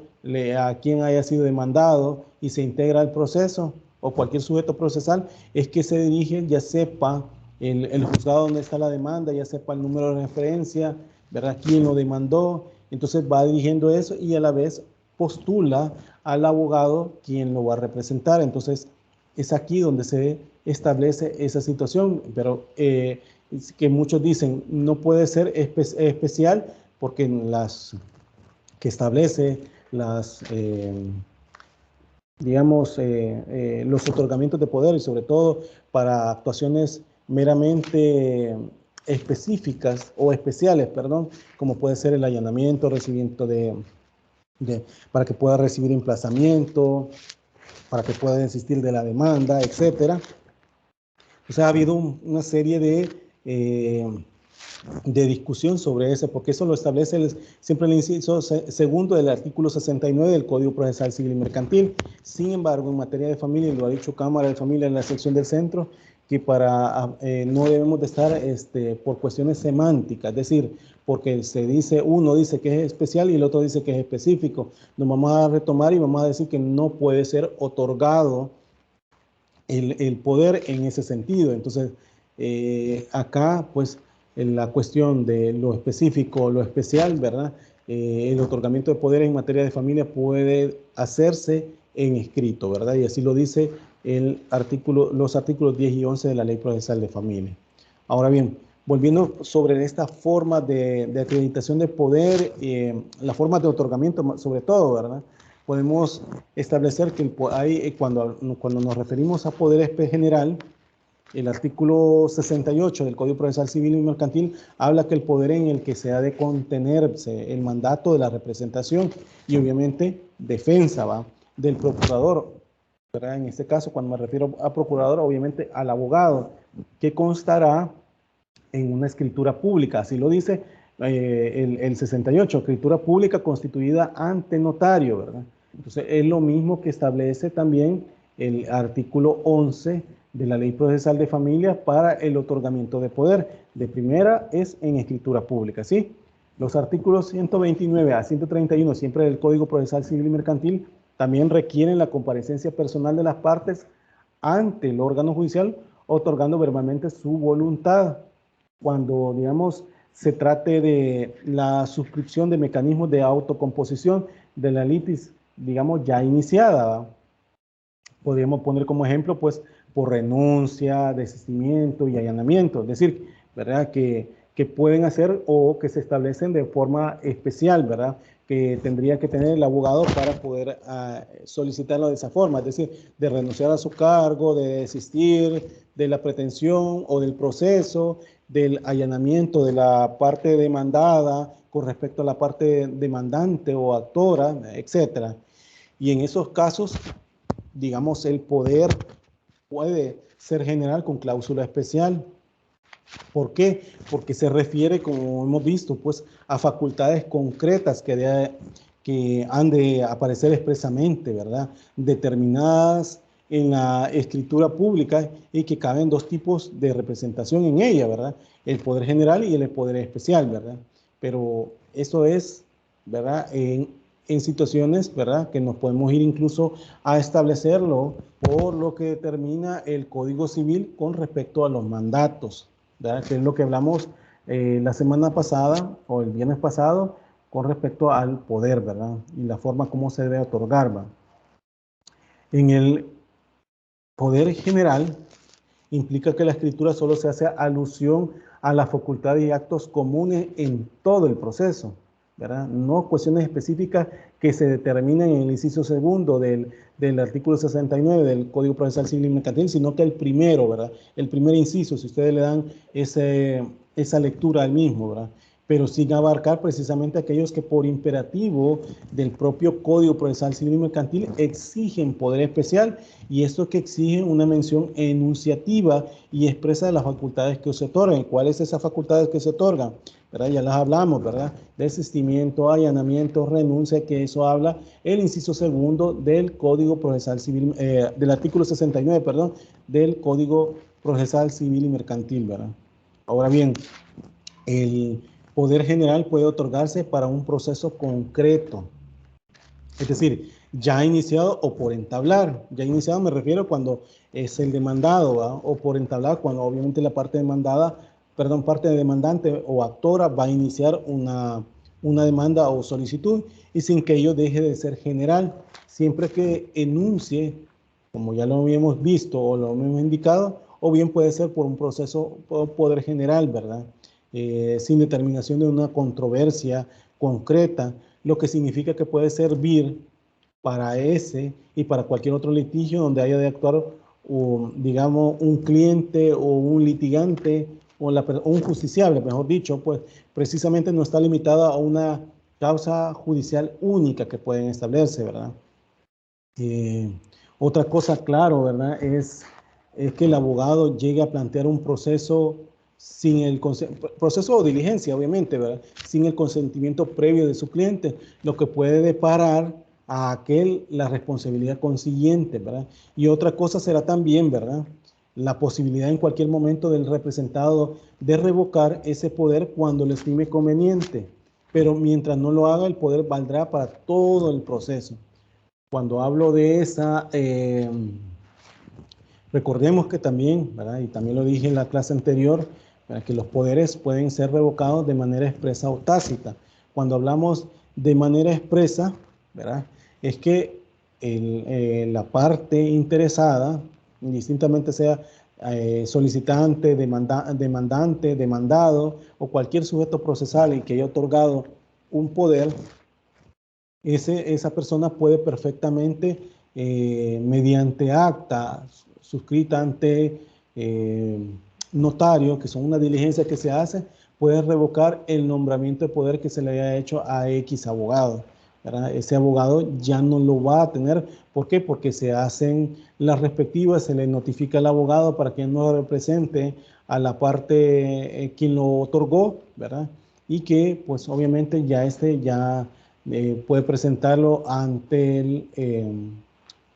a quien haya sido demandado y se integra al proceso, o cualquier sujeto procesal, es que se dirige, ya sepa el juzgado donde está la demanda, ya sepa el número de referencia, ¿verdad? Quién lo demandó, entonces va dirigiendo eso y a la vez postula al abogado quien lo va a representar. Entonces es aquí donde se establece esa situación, pero que muchos dicen no puede ser especial porque las que establece las digamos, los otorgamientos de poder y sobre todo para actuaciones meramente específicas o especiales, perdón, como puede ser el allanamiento, recibimiento para que pueda recibir emplazamiento, para que pueda desistir de la demanda, etcétera. O sea, ha habido una serie de discusión sobre eso, porque eso lo establece siempre el inciso segundo del artículo 69 del Código Procesal Civil y Mercantil. Sin embargo, en materia de familia, lo ha dicho Cámara de Familia en la sección del centro, que no debemos de estar por cuestiones semánticas, es decir, porque uno dice que es especial y el otro dice que es específico. Nos vamos a retomar y vamos a decir que no puede ser otorgado el poder en ese sentido. Entonces, acá, pues, en la cuestión de lo específico o lo especial, ¿verdad? El otorgamiento de poder en materia de familia puede hacerse en escrito, ¿verdad? Y así lo dice los artículos 10 y 11 de la Ley Procesal de Familia. Ahora bien, volviendo sobre esta forma de acreditación de poder, la forma de otorgamiento sobre todo, ¿verdad? Podemos establecer que cuando nos referimos a poder general, el artículo 68 del Código Procesal Civil y Mercantil habla que el poder en el que se ha de contenerse el mandato de la representación y obviamente defensa del procurador, ¿verdad? En este caso, cuando me refiero a procurador, obviamente al abogado, que constará en una escritura pública, así lo dice el 68, escritura pública constituida ante notario, ¿verdad? Entonces es lo mismo que establece también el artículo 11 de la Ley Procesal de Familia para el otorgamiento de poder. De primera es en escritura pública, ¿sí? Los artículos 129 a 131, siempre del Código Procesal Civil y Mercantil, también requieren la comparecencia personal de las partes ante el órgano judicial, otorgando verbalmente su voluntad. Cuando, digamos, se trate de la suscripción de mecanismos de autocomposición de la litis, digamos, ya iniciada, ¿verdad? Podríamos poner como ejemplo, pues, por renuncia, desistimiento y allanamiento, es decir, ¿verdad? Que pueden hacer o que se establecen de forma especial, ¿verdad? Que tendría que tener el abogado para poder solicitarlo de esa forma, es decir, de renunciar a su cargo, de desistir de la pretensión o del proceso, del allanamiento de la parte demandada con respecto a la parte demandante o actora, etcétera. Y en esos casos, digamos, el poder puede ser general con cláusula especial. ¿Por qué? Porque se refiere, como hemos visto, pues, a facultades concretas que han de aparecer expresamente, ¿verdad? Determinadas en la escritura pública y que caben dos tipos de representación en ella, ¿verdad? El poder general y el poder especial, ¿verdad? Pero eso es, ¿verdad? En situaciones, ¿verdad? Que nos podemos ir incluso a establecerlo por lo que determina el Código Civil con respecto a los mandatos, ¿verdad? Que es lo que hablamos la semana pasada o el viernes pasado con respecto al poder, ¿verdad? Y la forma como se debe otorgar, ¿verdad? En el poder general implica que la escritura solo se hace alusión a la facultad y actos comunes en todo el proceso, ¿verdad? No cuestiones específicas que se determinan en el inciso segundo del artículo 69 del Código Procesal Civil y Mercantil, sino que el primero, ¿verdad? El primer inciso, si ustedes le dan esa lectura al mismo, ¿verdad? Pero sin abarcar precisamente aquellos que por imperativo del propio Código Procesal Civil y Mercantil exigen poder especial, y esto que exigen una mención enunciativa y expresa de las facultades que se otorgan. ¿Cuáles son esas facultades que se otorgan? ¿verdad? Ya las hablamos, ¿verdad? Desistimiento, allanamiento, renuncia, que eso habla el inciso segundo del Código Procesal Civil, del artículo 69, perdón, del Código Procesal Civil y Mercantil, ¿verdad? Ahora bien, el poder general puede otorgarse para un proceso concreto, es decir, ya iniciado o por entablar. Ya iniciado me refiero cuando es el demandado, ¿verdad? O por entablar cuando obviamente la parte demandada, perdón, parte de demandante o actora va a iniciar una demanda o solicitud y sin que ello deje de ser general. Siempre que enuncie, como ya lo habíamos visto o lo hemos indicado, o bien puede ser por un proceso por poder general, ¿verdad? Sin determinación de una controversia concreta, lo que significa que puede servir para ese y para cualquier otro litigio donde haya de actuar, digamos, un cliente o un litigante o un justiciable, mejor dicho, pues precisamente no está limitada a una causa judicial única que pueden establecerse, ¿verdad? Otra cosa, claro, ¿verdad? Es que el abogado llegue a plantear un proceso sin el proceso o diligencia, obviamente, ¿verdad? Sin el consentimiento previo de su cliente, lo que puede deparar a aquel la responsabilidad consiguiente, ¿verdad? Y otra cosa será también, ¿verdad? La posibilidad en cualquier momento del representado de revocar ese poder cuando le estime conveniente, pero mientras no lo haga, el poder valdrá para todo el proceso. Cuando hablo de esa, recordemos que también, ¿verdad? Y también lo dije en la clase anterior, ¿verdad? Que los poderes pueden ser revocados de manera expresa o tácita. Cuando hablamos de manera expresa, ¿verdad? Es que la parte interesada, indistintamente sea solicitante, demandante, demandado o cualquier sujeto procesal y que haya otorgado un poder, esa persona puede perfectamente, mediante acta suscrita ante notario, que son una diligencia que se hace, puede revocar el nombramiento de poder que se le haya hecho a X abogado, ¿verdad? Ese abogado ya no lo va a tener. ¿Por qué? Porque se hacen las respectivas, se le notifica al abogado para que no represente a la parte quien lo otorgó, ¿verdad? Y que pues obviamente ya puede presentarlo ante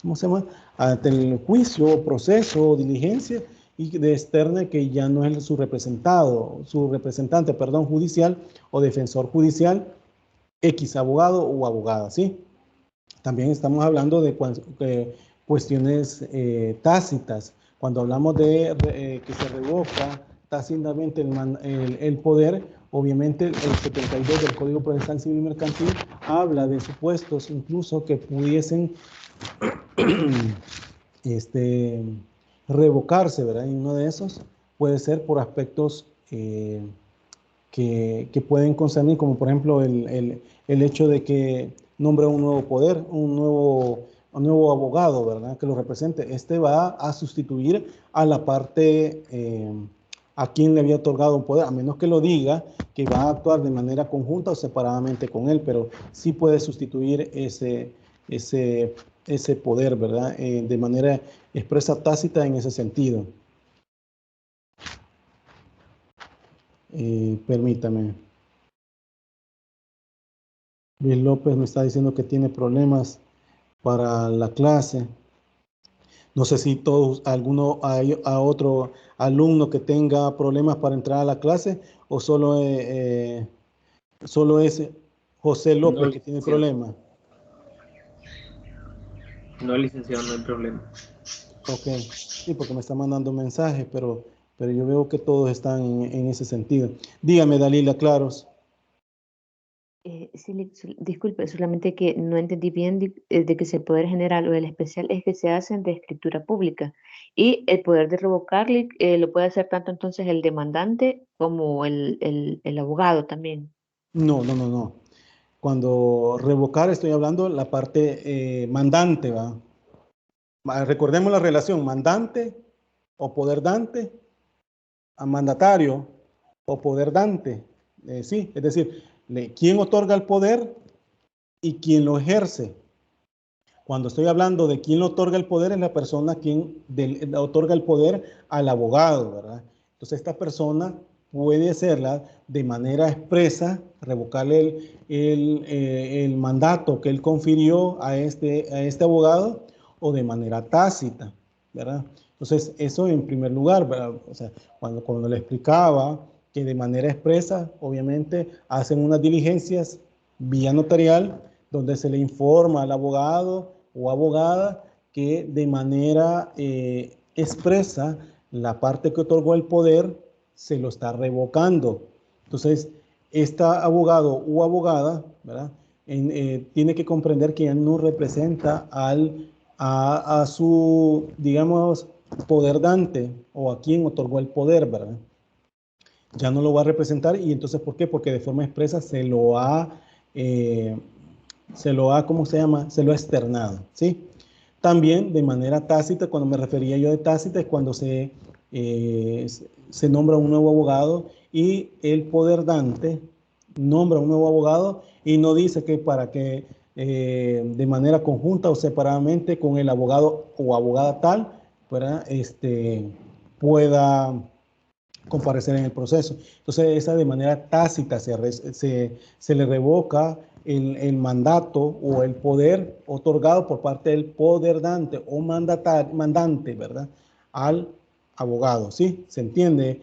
¿cómo se llama? Ante el juicio, proceso, diligencia, y de externe que ya no es su representante, perdón, judicial o defensor judicial, X abogado o abogada, ¿sí? También estamos hablando de cuestiones tácitas. Cuando hablamos de que se revoca tácitamente el poder, obviamente el 72 del Código Procesal Civil y Mercantil habla de supuestos incluso que pudiesen revocarse, ¿verdad? Y uno de esos puede ser por aspectos que pueden concernir, como por ejemplo el hecho de que nombre un nuevo poder, un nuevo abogado, ¿verdad? Que lo represente. Este va a sustituir a la parte a quien le había otorgado un poder, a menos que lo diga, que va a actuar de manera conjunta o separadamente con él, pero sí puede sustituir ese poder, ¿verdad? De manera expresa, tácita en ese sentido. Permítame. Luis López me está diciendo que tiene problemas para la clase. No sé si hay otro alumno que tenga problemas para entrar a la clase o solo es José López
No,
que tiene
licenciado.
problemas.
No, licenciado, no hay problema.
Ok, sí, porque me está mandando mensajes, pero yo veo que todos están en ese sentido. Dígame, Dalila Claros.
Sí, disculpe, solamente que no entendí bien de que si el poder general o el especial es que se hacen de escritura pública y el poder de revocarle lo puede hacer tanto entonces el demandante como el abogado también.
No, no, no, no. Cuando revocar estoy hablando la parte mandante, ¿va? Recordemos la relación mandante o poder dante a mandatario o poder dante. Sí, es decir, quién otorga el poder y quién lo ejerce. Cuando estoy hablando de quién le otorga el poder, es la persona quien le otorga el poder al abogado, ¿verdad? Entonces, esta persona puede hacerla de manera expresa, revocarle el mandato que él confirió a este abogado, o de manera tácita, ¿verdad? Entonces, eso en primer lugar, ¿verdad? O sea, cuando le explicaba que de manera expresa, obviamente, hacen unas diligencias vía notarial, donde se le informa al abogado o abogada que de manera expresa la parte que otorgó el poder se lo está revocando. Entonces, este abogado o abogada, ¿verdad? Tiene que comprender que ya no representa a su, digamos, poder dante, o a quien otorgó el poder, ¿verdad? Ya no lo va a representar. Y entonces, ¿por qué? Porque de forma expresa se lo ha, ¿cómo se llama? Se lo ha externado, ¿sí? También de manera tácita, cuando me refería yo de tácita, es cuando se nombra un nuevo abogado y el poder dante nombra un nuevo abogado y no dice que para que de manera conjunta o separadamente con el abogado o abogada tal, ¿verdad? Pueda comparecer en el proceso. Entonces, esa de manera tácita se le revoca el mandato o el poder otorgado por parte del poder dante o mandante, ¿verdad? Al abogado, ¿sí? ¿Se entiende?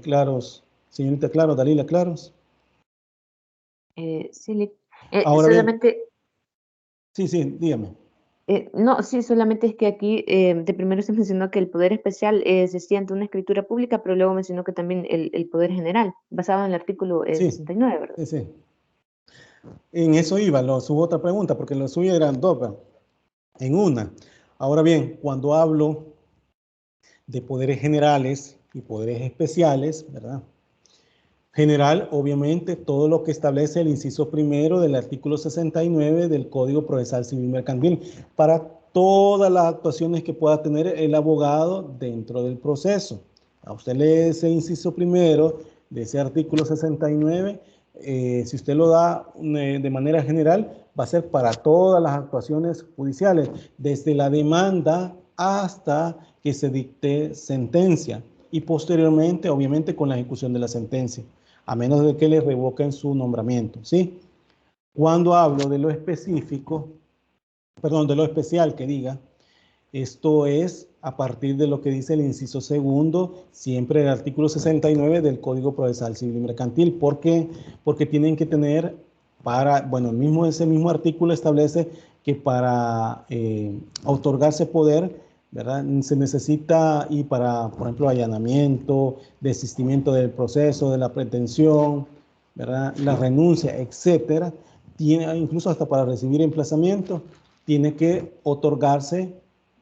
Claros, señorita Claros, Dalila Claros.
Sí,
Ahora bien,
solamente,
sí, dígame.
no, sí, solamente es que aquí de primero se mencionó que el poder especial se hacía ante una escritura pública, pero luego mencionó que también el poder general, basado en el artículo
Sí,
69, ¿verdad?
sí. En eso iba, su otra pregunta, porque lo suyo eran dos, ¿verdad? En una. Ahora bien, cuando hablo de poderes generales y poderes especiales, ¿verdad? General, obviamente, todo lo que establece el inciso primero del artículo 69 del Código Procesal Civil Mercantil, para todas las actuaciones que pueda tener el abogado dentro del proceso. A usted lee ese inciso primero de ese artículo 69, si usted lo da de manera general, va a ser para todas las actuaciones judiciales, desde la demanda hasta que se dicte sentencia y posteriormente, obviamente, con la ejecución de la sentencia, a menos de que le revoquen su nombramiento, ¿sí? Cuando hablo de lo específico, perdón, de lo especial que diga, esto es a partir de lo que dice el inciso segundo, siempre el artículo 69 del Código Procesal Civil y Mercantil. ¿Por qué? Porque tienen que tener ese mismo artículo establece que para otorgarse poder, ¿verdad? Se necesita, y para, por ejemplo, allanamiento, desistimiento del proceso, de la pretensión, ¿verdad? La renuncia, etcétera, incluso hasta para recibir emplazamiento, tiene que otorgarse,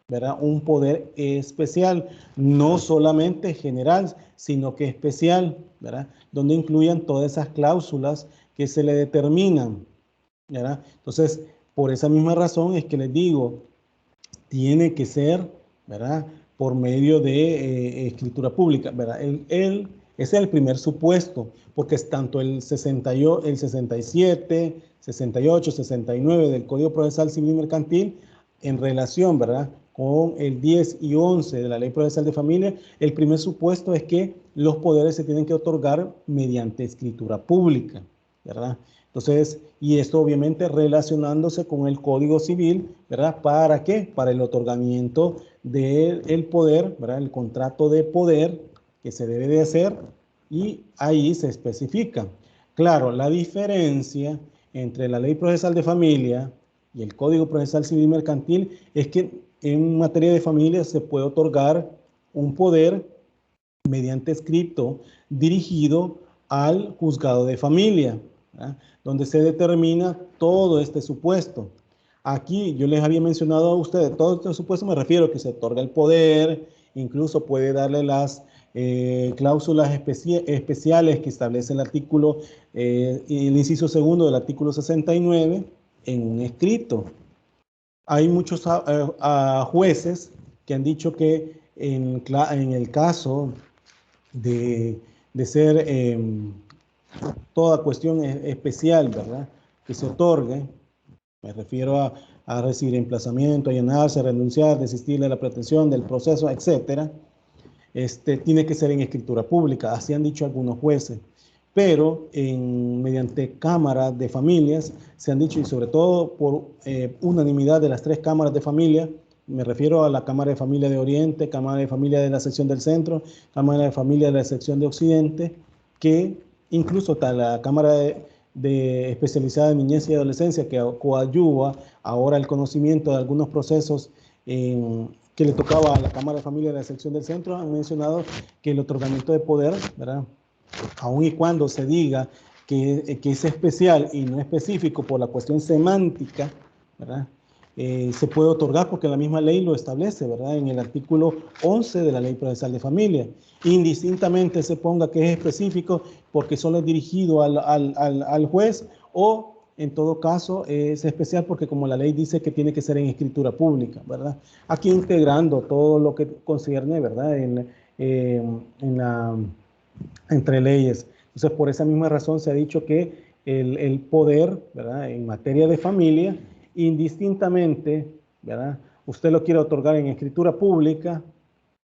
¿verdad? Un poder especial, no solamente general, sino que especial, ¿verdad? Donde incluyan todas esas cláusulas que se le determinan, ¿verdad? Entonces, por esa misma razón es que les digo, tiene que ser, ¿verdad? Por medio de escritura pública, ¿verdad? Ese es el primer supuesto, porque es tanto el 67, 68, 69 del Código Procesal Civil y Mercantil en relación, ¿verdad?, con el 10 y 11 de la Ley Procesal de Familia. El primer supuesto es que los poderes se tienen que otorgar mediante escritura pública, ¿verdad? Entonces, y esto obviamente relacionándose con el Código Civil, ¿verdad? ¿Para qué? Para el otorgamiento del poder, ¿verdad? El contrato de poder que se debe de hacer, y ahí se especifica. Claro, la diferencia entre la Ley Procesal de Familia y el Código Procesal Civil Mercantil es que en materia de familia se puede otorgar un poder mediante escrito dirigido al juzgado de familia, ¿verdad?, donde se determina todo este supuesto. Aquí yo les había mencionado a ustedes, todo este supuesto me refiero a que se otorga el poder, incluso puede darle las cláusulas especiales que establece el artículo, el inciso segundo del artículo 69 en un escrito. Hay muchos jueces que han dicho que en el caso de ser toda cuestión especial, ¿verdad?, que se otorgue, me refiero a recibir emplazamiento, allanarse, renunciar, desistir de la pretensión, del proceso, etcétera. tiene que ser en escritura pública, así han dicho algunos jueces. Pero mediante cámaras de familias se han dicho, y sobre todo por unanimidad de las 3 cámaras de familia, me refiero a la Cámara de Familia de Oriente, Cámara de Familia de la sección del Centro, Cámara de Familia de la sección de Occidente, que incluso está la Cámara de especializada en niñez y adolescencia, que coadyuva ahora el conocimiento de algunos procesos que le tocaba a la Cámara de Familia de la sección del Centro, han mencionado que el otorgamiento de poder, ¿verdad?, aun y cuando se diga que es especial y no específico por la cuestión semántica, ¿verdad?, se puede otorgar porque la misma ley lo establece, ¿verdad?, en el artículo 11 de la Ley Procesal de Familia. Indistintamente se ponga que es específico porque solo es dirigido al juez, o en todo caso es especial porque como la ley dice que tiene que ser en escritura pública, ¿verdad? Aquí integrando todo lo que concierne, ¿verdad?, entre leyes. Entonces, por esa misma razón se ha dicho que el poder, ¿verdad?, en materia de familia, indistintamente, ¿verdad?, usted lo quiere otorgar en escritura pública,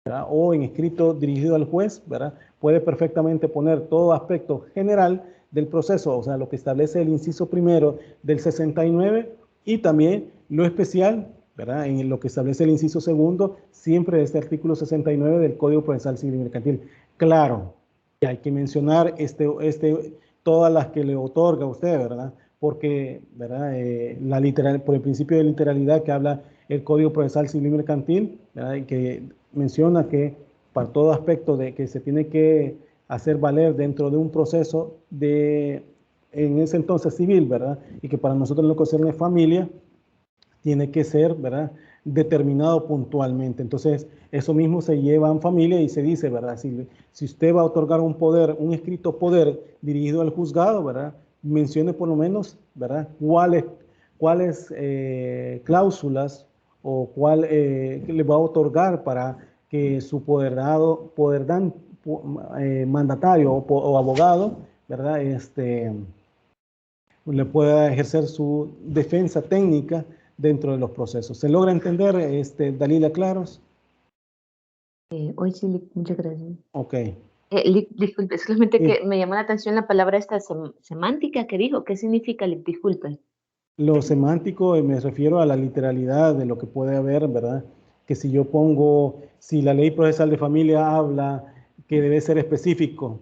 ¿verdad?, o en escrito dirigido al juez, ¿verdad?, puede perfectamente poner todo aspecto general del proceso, o sea, lo que establece el inciso primero del 69, y también lo especial, ¿verdad?, en lo que establece el inciso segundo, siempre de este artículo 69 del Código Procesal Civil y Mercantil. Claro, y hay que mencionar todas las que le otorga a usted, ¿verdad?, porque, ¿verdad?, por el principio de literalidad que habla el Código Procesal Civil y Mercantil, ¿verdad?, y que menciona que para todo aspecto de que se tiene que hacer valer dentro de un proceso en ese entonces civil, ¿verdad?, y que para nosotros lo que concierne familia, tiene que ser, ¿verdad?, determinado puntualmente. Entonces, eso mismo se lleva en familia y se dice, ¿verdad?, si usted va a otorgar un poder, un escrito poder dirigido al juzgado, ¿verdad?, mencione por lo menos, ¿verdad?, cuáles cláusulas o cuál le va a otorgar para que su mandatario o abogado, ¿verdad?, le pueda ejercer su defensa técnica dentro de los procesos. ¿Se logra entender, Dalila Claros?
Hoy sí, muchas gracias.
Ok.
Disculpe, solamente que me llamó la atención la palabra esta semántica que dijo. ¿Qué significa, disculpe?
Lo semántico, me refiero a la literalidad de lo que puede haber, ¿verdad? Que si yo pongo, si la ley procesal de familia habla que debe ser específico,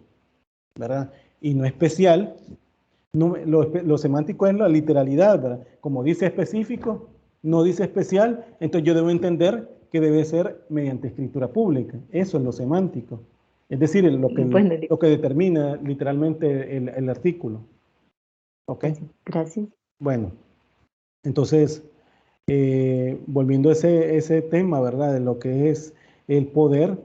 ¿verdad?, y no especial, lo semántico es la literalidad, ¿verdad? Como dice específico, no dice especial, entonces yo debo entender que debe ser mediante escritura pública. Eso es lo semántico. Es decir, lo que determina literalmente el artículo. ¿Ok?
Gracias.
Bueno, entonces, volviendo a ese tema, ¿verdad?, de lo que es el poder,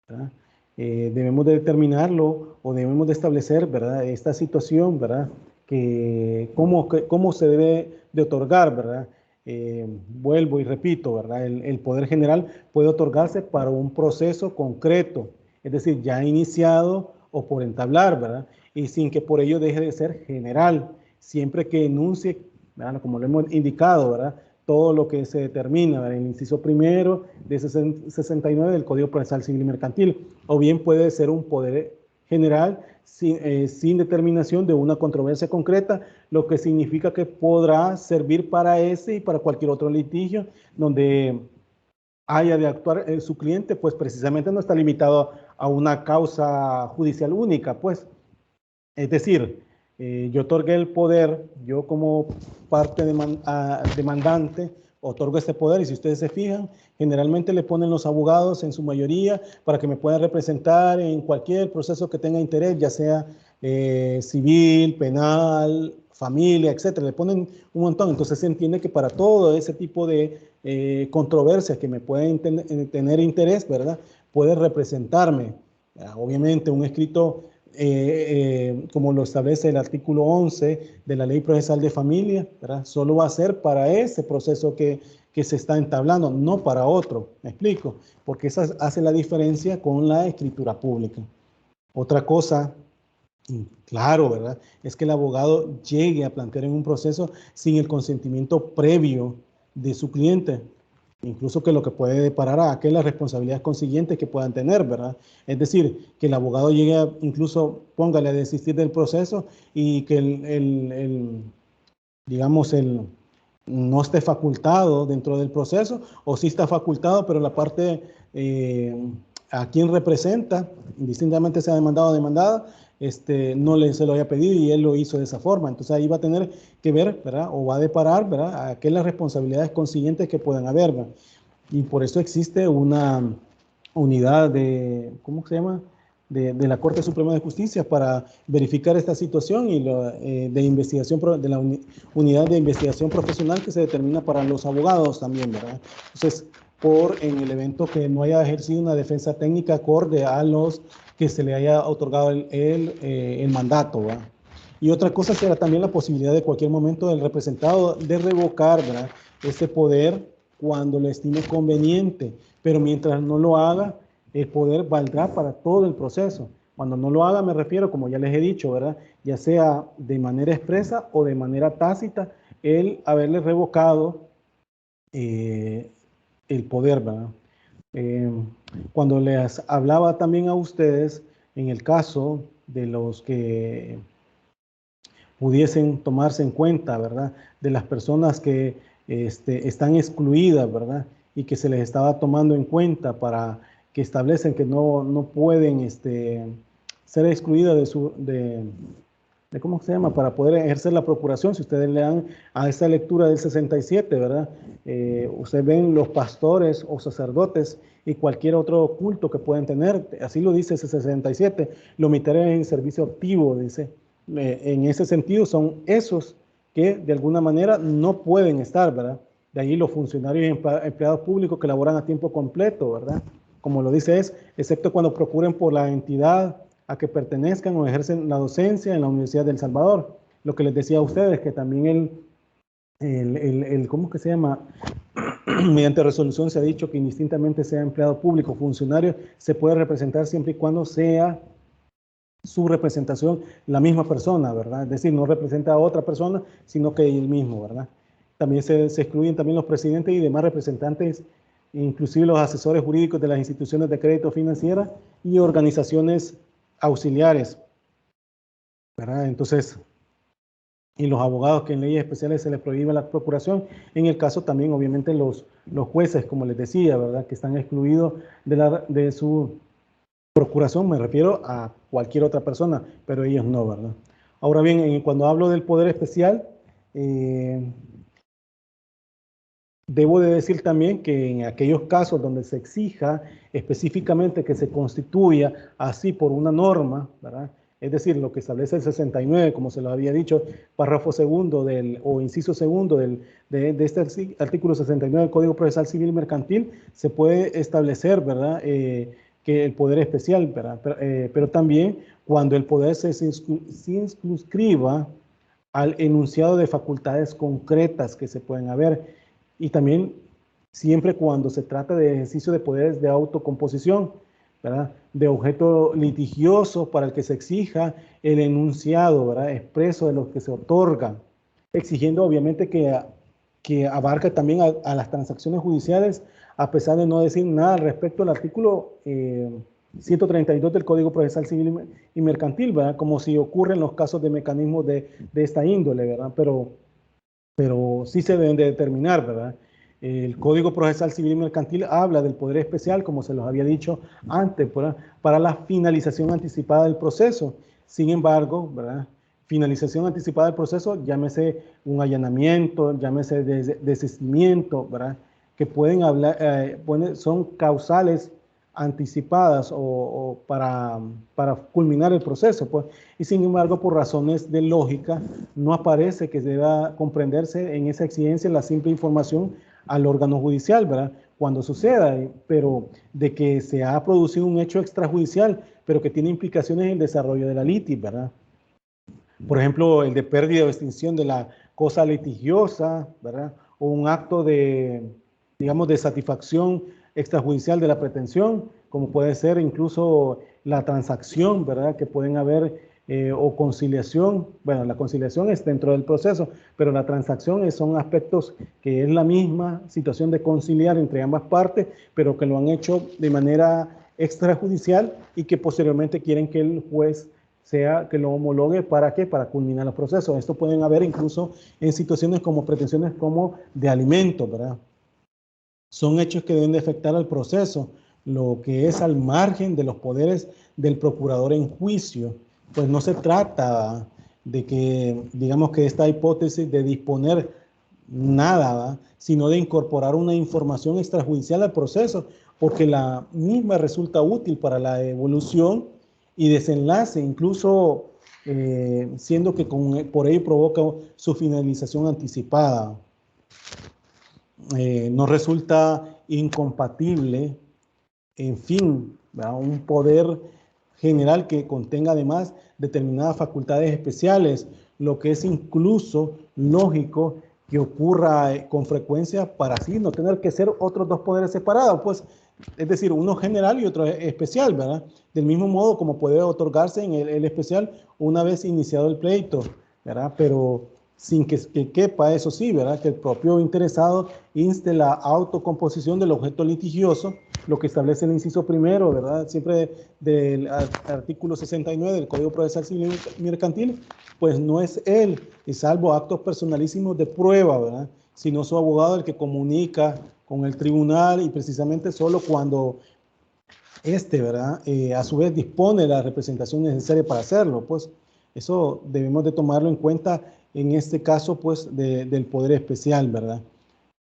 ¿verdad?, debemos de determinarlo o debemos de establecer, ¿verdad?, esta situación, ¿verdad?, cómo se debe de otorgar, ¿verdad? Vuelvo y repito, ¿verdad?, el poder general puede otorgarse para un proceso concreto, es decir, ya iniciado o por entablar, ¿verdad?, y sin que por ello deje de ser general, siempre que enuncie, ¿verdad?, como lo hemos indicado, ¿verdad?, todo lo que se determina en el inciso primero de 69 del Código Procesal Civil y Mercantil, o bien puede ser un poder general sin determinación de una controversia concreta, lo que significa que podrá servir para ese y para cualquier otro litigio donde haya de actuar su cliente, pues precisamente no está limitado a una causa judicial única, pues. Es decir, yo otorgué el poder, yo como parte demandante, otorgo este poder, y si ustedes se fijan, generalmente le ponen los abogados en su mayoría para que me puedan representar en cualquier proceso que tenga interés, ya sea civil, penal, familia, etcétera. Le ponen un montón. Entonces se entiende que para todo ese tipo de controversias que me pueden tener interés, ¿verdad?, puede representarme. Obviamente un escrito como lo establece el artículo 11 de la Ley Procesal de Familia, ¿verdad?, solo va a ser para ese proceso que se está entablando, no para otro. ¿Me explico? Porque esa hace la diferencia con la escritura pública. Otra cosa, claro, ¿verdad?, es que el abogado llegue a plantear en un proceso sin el consentimiento previo de su cliente. Incluso que lo que puede deparar a aquellas responsabilidades consiguientes que puedan tener, ¿verdad? Es decir, que el abogado llegue a, incluso, póngale a desistir del proceso y que digamos, no esté facultado dentro del proceso, o sí está facultado, pero la parte a quien representa, indistintamente sea demandado o demandada, no se lo haya pedido y él lo hizo de esa forma. Entonces ahí va a tener que ver, ¿verdad? O va a deparar, ¿verdad? A aquellas responsabilidades consiguientes que puedan haber, ¿verdad? Y por eso existe una unidad de, ¿cómo se llama? De la Corte Suprema de Justicia para verificar esta situación y de investigación, de la unidad de investigación profesional que se determina para los abogados también, ¿verdad? Entonces, en el evento que no haya ejercido una defensa técnica acorde a los que se le haya otorgado el mandato, ¿verdad? Y otra cosa será también la posibilidad de cualquier momento del representado de revocar, ¿verdad?, ese poder cuando lo estime conveniente, pero mientras no lo haga, el poder valdrá para todo el proceso. Cuando no lo haga, me refiero, como ya les he dicho, ¿verdad?, ya sea de manera expresa o de manera tácita, el haberle revocado el poder, ¿verdad? Cuando les hablaba también a ustedes, en el caso de los que pudiesen tomarse en cuenta, ¿verdad?, de las personas que están excluidas, ¿verdad?, y que se les estaba tomando en cuenta para que establecen que no pueden ser excluidas de ¿cómo se llama?, para poder ejercer la procuración. Si ustedes le dan a esa lectura del 67, ¿verdad?, ustedes ven los pastores o sacerdotes y cualquier otro culto que puedan tener, así lo dice ese 67, lo meteré en servicio activo, dice. En ese sentido son esos que de alguna manera no pueden estar, ¿verdad? De ahí los funcionarios y empleados públicos que laboran a tiempo completo, ¿verdad? Como lo dice excepto cuando procuren por la entidad a que pertenezcan o ejercen la docencia en la Universidad de El Salvador. Lo que les decía a ustedes, que también ¿cómo que se llama? Mediante resolución se ha dicho que indistintamente sea empleado público o funcionario, se puede representar siempre y cuando sea su representación la misma persona, ¿verdad? Es decir, no representa a otra persona, sino que él mismo, ¿verdad? También se excluyen también los presidentes y demás representantes, inclusive los asesores jurídicos de las instituciones de crédito financiera y organizaciones auxiliares, ¿verdad? Entonces, y los abogados que en leyes especiales se les prohíbe la procuración, en el caso también obviamente los jueces, como les decía, ¿verdad?, que están excluidos de su procuración, me refiero a cualquier otra persona, pero ellos no, ¿verdad? Ahora bien, cuando hablo del poder especial, debo de decir también que en aquellos casos donde se exija específicamente que se constituya así por una norma, ¿verdad?, es decir, lo que establece el 69, como se lo había dicho, párrafo segundo o inciso segundo de este artículo 69 del Código Procesal Civil y Mercantil, se puede establecer, ¿verdad?, que el poder especial, ¿verdad?, pero también cuando el poder se circunscriba al enunciado de facultades concretas que se pueden haber, y también siempre cuando se trata de ejercicio de poderes de autocomposición, ¿verdad?, de objeto litigioso para el que se exija el enunciado, ¿verdad?, expreso de los que se otorgan, exigiendo obviamente que abarca también a las transacciones judiciales, a pesar de no decir nada respecto al artículo 132 del Código Procesal Civil y Mercantil, ¿verdad?, como si ocurre en los casos de mecanismos de esta índole, ¿verdad?, pero sí se deben de determinar, ¿verdad? El Código Procesal Civil y Mercantil habla del poder especial, como se los había dicho antes, ¿verdad?, para la finalización anticipada del proceso. Sin embargo, ¿verdad?, finalización anticipada del proceso, llámese un allanamiento, llámese desistimiento, ¿verdad?, que pueden hablar, son causales anticipadas o para culminar el proceso, pues, y sin embargo, por razones de lógica, no aparece que deba comprenderse en esa exigencia la simple información al órgano judicial, ¿verdad?, cuando suceda, pero de que se ha producido un hecho extrajudicial, pero que tiene implicaciones en el desarrollo de la litis, ¿verdad? Por ejemplo, el de pérdida o extinción de la cosa litigiosa, ¿verdad?, o un acto de, digamos, de satisfacción extrajudicial de la pretensión, como puede ser incluso la transacción, ¿verdad?, que pueden haber o conciliación. Bueno, la conciliación es dentro del proceso, pero la transacción son aspectos que es la misma situación de conciliar entre ambas partes, pero que lo han hecho de manera extrajudicial y que posteriormente quieren que el juez que lo homologue. ¿Para qué? Para culminar los procesos. Esto pueden haber incluso en situaciones como pretensiones como de alimentos, ¿verdad? Son hechos que deben de afectar al proceso, lo que es al margen de los poderes del procurador en juicio. Pues no se trata de que, digamos, que esta hipótesis de disponer nada, ¿va?, sino de incorporar una información extrajudicial al proceso, porque la misma resulta útil para la evolución y desenlace, incluso siendo que por ello provoca su finalización anticipada. No resulta incompatible, en fin, ¿verdad?, un poder general que contenga además determinadas facultades especiales, lo que es incluso lógico que ocurra con frecuencia para así no tener que ser otros dos poderes separados, pues, es decir, uno general y otro especial, ¿verdad? Del mismo modo como puede otorgarse en el especial una vez iniciado el pleito, ¿verdad? Pero sin que quepa, eso sí, ¿verdad?, que el propio interesado inste la autocomposición del objeto litigioso, lo que establece el inciso primero, ¿verdad?, siempre del artículo 69 del Código Procesal Civil Mercantil, pues no es él, y salvo actos personalísimos de prueba, ¿verdad?, sino su abogado el que comunica con el tribunal, y precisamente solo cuando ¿verdad?, a su vez dispone de la representación necesaria para hacerlo, pues eso debemos de tomarlo en cuenta en este caso, pues, del poder especial, ¿verdad?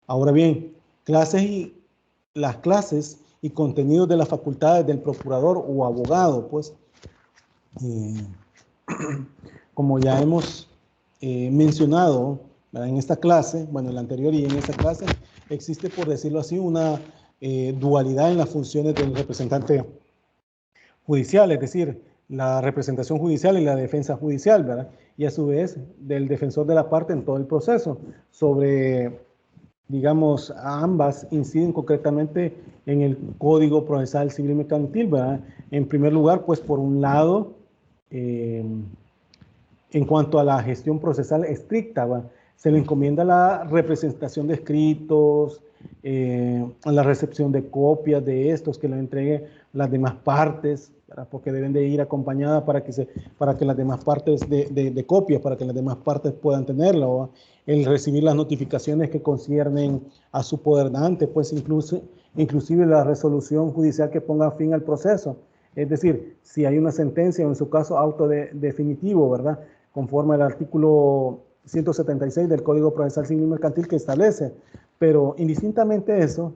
Ahora bien, las clases y contenidos de las facultades del procurador o abogado, pues, como ya hemos mencionado, ¿verdad?, en esta clase, bueno, en la anterior y en esta clase, existe, por decirlo así, una dualidad en las funciones del representante judicial, es decir, la representación judicial y la defensa judicial, ¿verdad? Y a su vez del defensor de la parte en todo el proceso. Sobre, digamos, ambas inciden concretamente en el Código Procesal Civil Mercantil, ¿verdad? En primer lugar, pues por un lado, en cuanto a la gestión procesal estricta, ¿verdad?, se le encomienda la representación de escritos, la recepción de copias de estos que le entregue las demás partes, ¿verdad?, porque deben de ir acompañadas para que las demás partes de copias, para que las demás partes puedan tenerla, ¿verdad?, el recibir las notificaciones que conciernen a su poder dante, pues inclusive la resolución judicial que ponga fin al proceso. Es decir, si hay una sentencia, o en su caso auto definitivo, ¿verdad?, conforme al artículo 176 del Código Procesal Civil Mercantil que establece. Pero indistintamente de eso,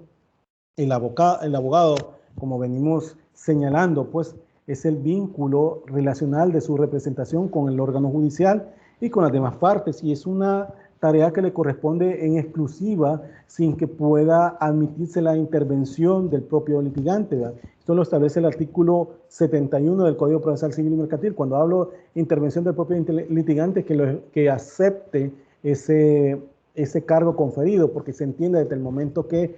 el abogado, como venimos señalando, pues es el vínculo relacional de su representación con el órgano judicial y con las demás partes, y es una tarea que le corresponde en exclusiva sin que pueda admitirse la intervención del propio litigante, ¿verdad? Esto lo establece el artículo 71 del Código Procesal Civil y Mercantil. Cuando hablo de intervención del propio litigante, que acepte ese cargo conferido, porque se entiende desde el momento que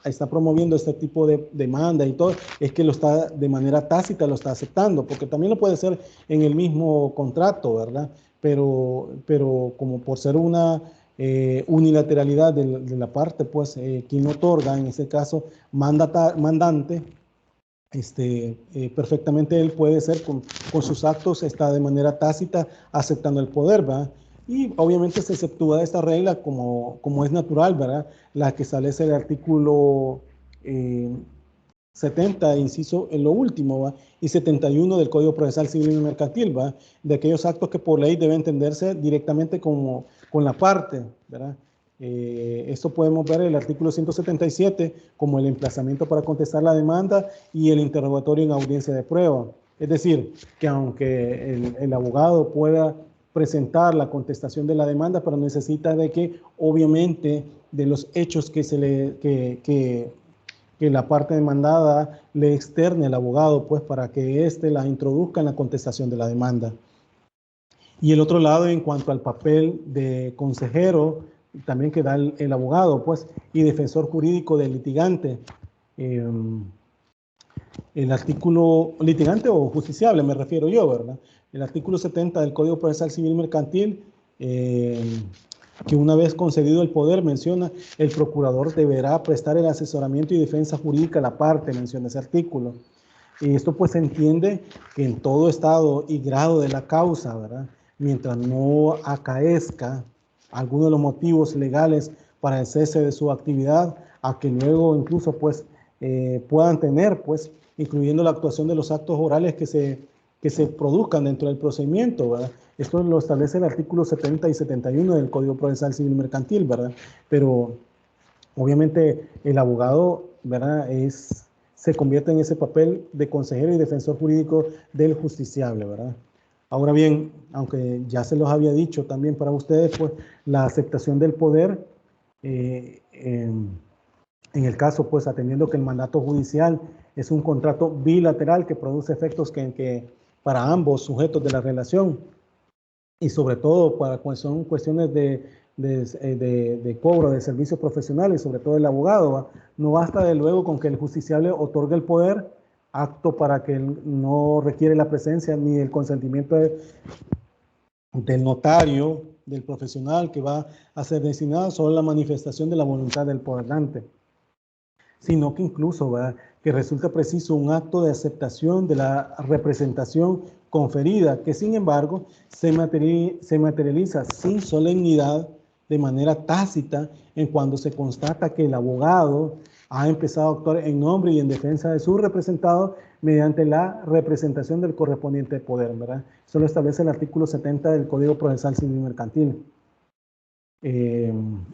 está promoviendo este tipo de demanda y todo, es que lo está de manera tácita, lo está aceptando, porque también lo puede ser en el mismo contrato, ¿verdad? Pero como por ser una unilateralidad de la parte, pues quien otorga, en este caso mandante, perfectamente él puede ser con sus actos, está de manera tácita aceptando el poder, ¿verdad? Y obviamente se exceptúa de esta regla como es natural, ¿verdad?, la que establece el artículo 70, inciso en lo último, ¿va?, y 71 del Código Procesal Civil y Mercantil, ¿va?, de aquellos actos que por ley deben entenderse directamente con la parte, ¿verdad? Esto podemos ver el artículo 177 como el emplazamiento para contestar la demanda y el interrogatorio en audiencia de prueba. Es decir, que aunque el abogado pueda presentar la contestación de la demanda, pero necesita de que, obviamente, de los hechos que la parte demandada le externe al abogado, pues para que éste la introduzca en la contestación de la demanda. Y el otro lado, en cuanto al papel de consejero, también que da el abogado, pues, y defensor jurídico del litigante. el artículo litigante o justiciable, me refiero yo, ¿verdad? El artículo 70 del Código Procesal Civil Mercantil, que una vez concedido el poder, menciona, el procurador deberá prestar el asesoramiento y defensa jurídica a la parte, menciona ese artículo. Y esto pues se entiende que en todo estado y grado de la causa, ¿verdad? Mientras no acaezca alguno de los motivos legales para el cese de su actividad, a que luego incluso pues puedan tener, pues, incluyendo la actuación de los actos orales que se produzcan dentro del procedimiento, ¿verdad? Esto lo establece el artículo 70 y 71 del Código Procesal Civil Mercantil, ¿verdad? Pero obviamente el abogado, ¿verdad?, se convierte en ese papel de consejero y defensor jurídico del justiciable, ¿verdad? Ahora bien, aunque ya se los había dicho también para ustedes, pues la aceptación del poder, en el caso, pues atendiendo que el mandato judicial es un contrato bilateral que produce efectos para ambos sujetos de la relación, y sobre todo cuando son cuestiones de cobro de servicios profesionales, sobre todo el abogado, ¿va? No basta de luego con que el justiciable otorgue el poder, acto para que no requiere la presencia ni el consentimiento del notario, del profesional que va a ser designado, solo la manifestación de la voluntad del poderante, sino que incluso, ¿verdad?, que resulta preciso un acto de aceptación de la representación conferida, que sin embargo se materializa sin solemnidad, de manera tácita, en cuando se constata que el abogado ha empezado a actuar en nombre y en defensa de su representado mediante la representación del correspondiente poder, ¿verdad? Eso lo establece el artículo 70 del Código Procesal Civil Mercantil.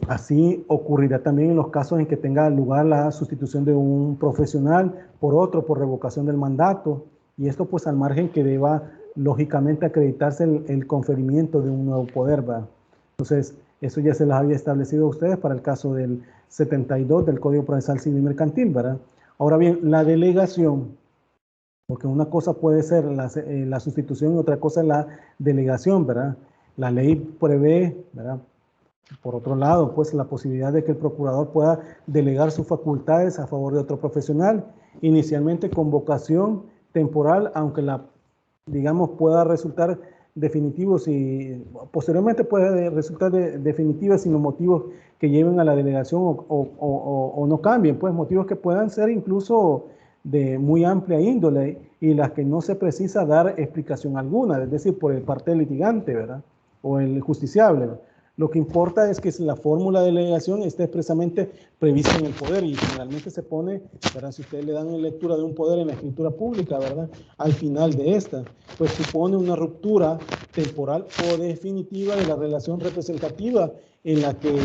Así ocurrirá también en los casos en que tenga lugar la sustitución de un profesional por otro por revocación del mandato, y esto pues al margen que deba lógicamente acreditarse el conferimiento de un nuevo poder, ¿verdad? Entonces, eso ya se les había establecido a ustedes para el caso del 72 del Código Procesal Civil Mercantil, ¿verdad? Ahora bien, la delegación, porque una cosa puede ser la sustitución y otra cosa es la delegación, ¿verdad? La ley prevé, ¿verdad?, por otro lado, pues la posibilidad de que el procurador pueda delegar sus facultades a favor de otro profesional, inicialmente con vocación temporal, aunque digamos, pueda resultar definitivo, si posteriormente puede resultar definitiva sin los motivos que lleven a la delegación o no cambien, pues motivos que puedan ser incluso de muy amplia índole y las que no se precisa dar explicación alguna, es decir, por el parte del litigante, ¿verdad?, o el justiciable, ¿verdad? Lo que importa es que la fórmula de delegación esté expresamente prevista en el poder y generalmente se pone, ¿verdad?, si ustedes le dan lectura de un poder en la escritura pública, ¿verdad?, al final de esta, pues supone una ruptura temporal o definitiva de la relación representativa en la que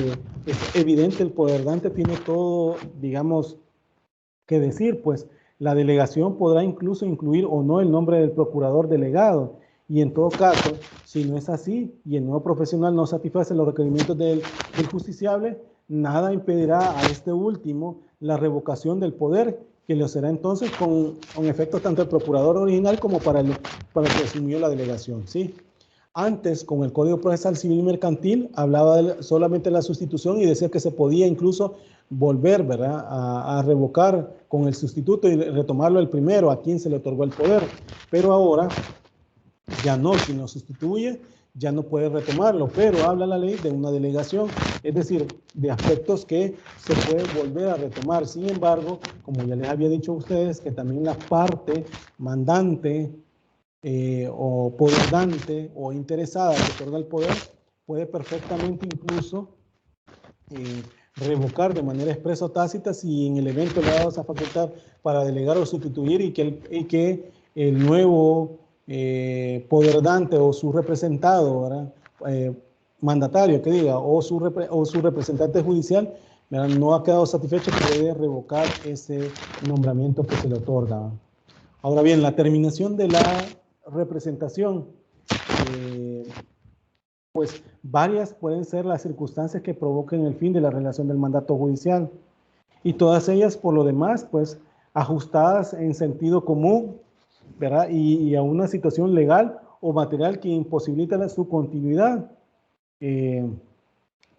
es evidente el poderdante tiene todo, digamos, que decir, pues la delegación podrá incluso incluir o no el nombre del procurador delegado. Y en todo caso, si no es así y el nuevo profesional no satisface los requerimientos del justiciable, nada impedirá a este último la revocación del poder, que lo será entonces con efecto tanto el procurador original como para el que asumió la delegación, ¿sí? Antes, con el Código Procesal Civil Mercantil, hablaba solamente de la sustitución y decía que se podía incluso volver, ¿verdad?, a revocar con el sustituto y retomarlo el primero, a quien se le otorgó el poder. Pero ahora ya no, quien lo sustituye ya no puede retomarlo, pero habla la ley de una delegación, es decir, de aspectos que se puede volver a retomar. Sin embargo, como ya les había dicho a ustedes, que también la parte mandante o poderdante o interesada que otorga el poder puede perfectamente incluso revocar de manera expresa o tácita si en el evento le ha dado esa facultad para delegar o sustituir y que el nuevo poderdante o su representado, ¿verdad?, mandatario que diga, o su representante judicial, ¿verdad?, no ha quedado satisfecho, puede revocar ese nombramiento que se le otorga. Ahora bien, la terminación de la representación, pues varias pueden ser las circunstancias que provoquen el fin de la relación del mandato judicial, y todas ellas por lo demás pues ajustadas en sentido común, ¿verdad?, y a una situación legal o material que imposibilita su continuidad.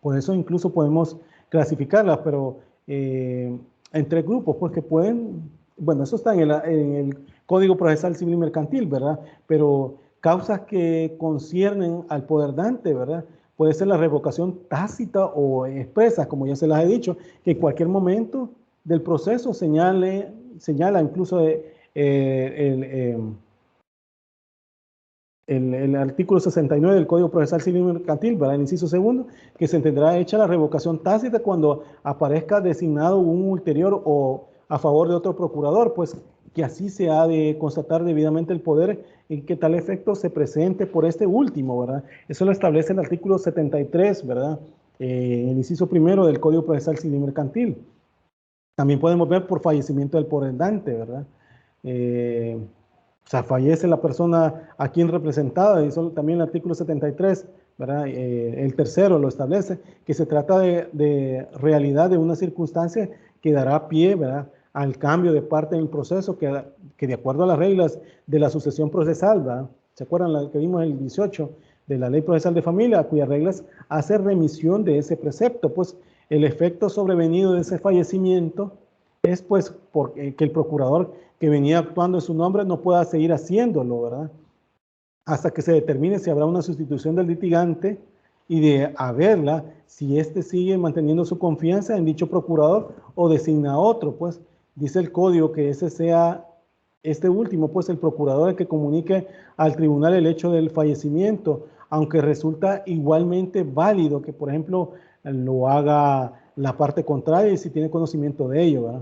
Por eso incluso podemos clasificarlas, pero entre grupos pues que pueden bueno, eso está en el Código Procesal Civil y Mercantil, ¿verdad? Pero causas que conciernen al poder dante, ¿verdad? Puede ser la revocación tácita o expresa, como ya se las he dicho, que en cualquier momento del proceso señala incluso el artículo 69 del Código Procesal Civil y Mercantil, ¿verdad? El inciso segundo, que se tendrá hecha la revocación tácita cuando aparezca designado un ulterior o a favor de otro procurador, pues que así se ha de constatar debidamente el poder en que tal efecto se presente por este último, ¿verdad? Eso lo establece el artículo 73, ¿verdad? El inciso primero del Código Procesal Civil y Mercantil. También podemos ver por fallecimiento del poder dante, ¿verdad? O sea, fallece la persona a quien representada, y eso también el artículo 73, ¿verdad? El tercero lo establece, que se trata de realidad de una circunstancia que dará pie, ¿verdad?, al cambio de parte en el proceso, que de acuerdo a las reglas de la sucesión procesal, ¿verdad? ¿Se acuerdan la que vimos el 18 de la Ley Procesal de Familia, cuyas reglas hace remisión de ese precepto? Pues el efecto sobrevenido de ese fallecimiento es pues que el procurador que venía actuando en su nombre no pueda seguir haciéndolo, ¿verdad? Hasta que se determine si habrá una sustitución del litigante y de haberla, si éste sigue manteniendo su confianza en dicho procurador o designa a otro, pues dice el código que ese sea este último, pues el procurador el que comunique al tribunal el hecho del fallecimiento, aunque resulta igualmente válido que, por ejemplo, lo haga la parte contraria y si tiene conocimiento de ello, ¿verdad?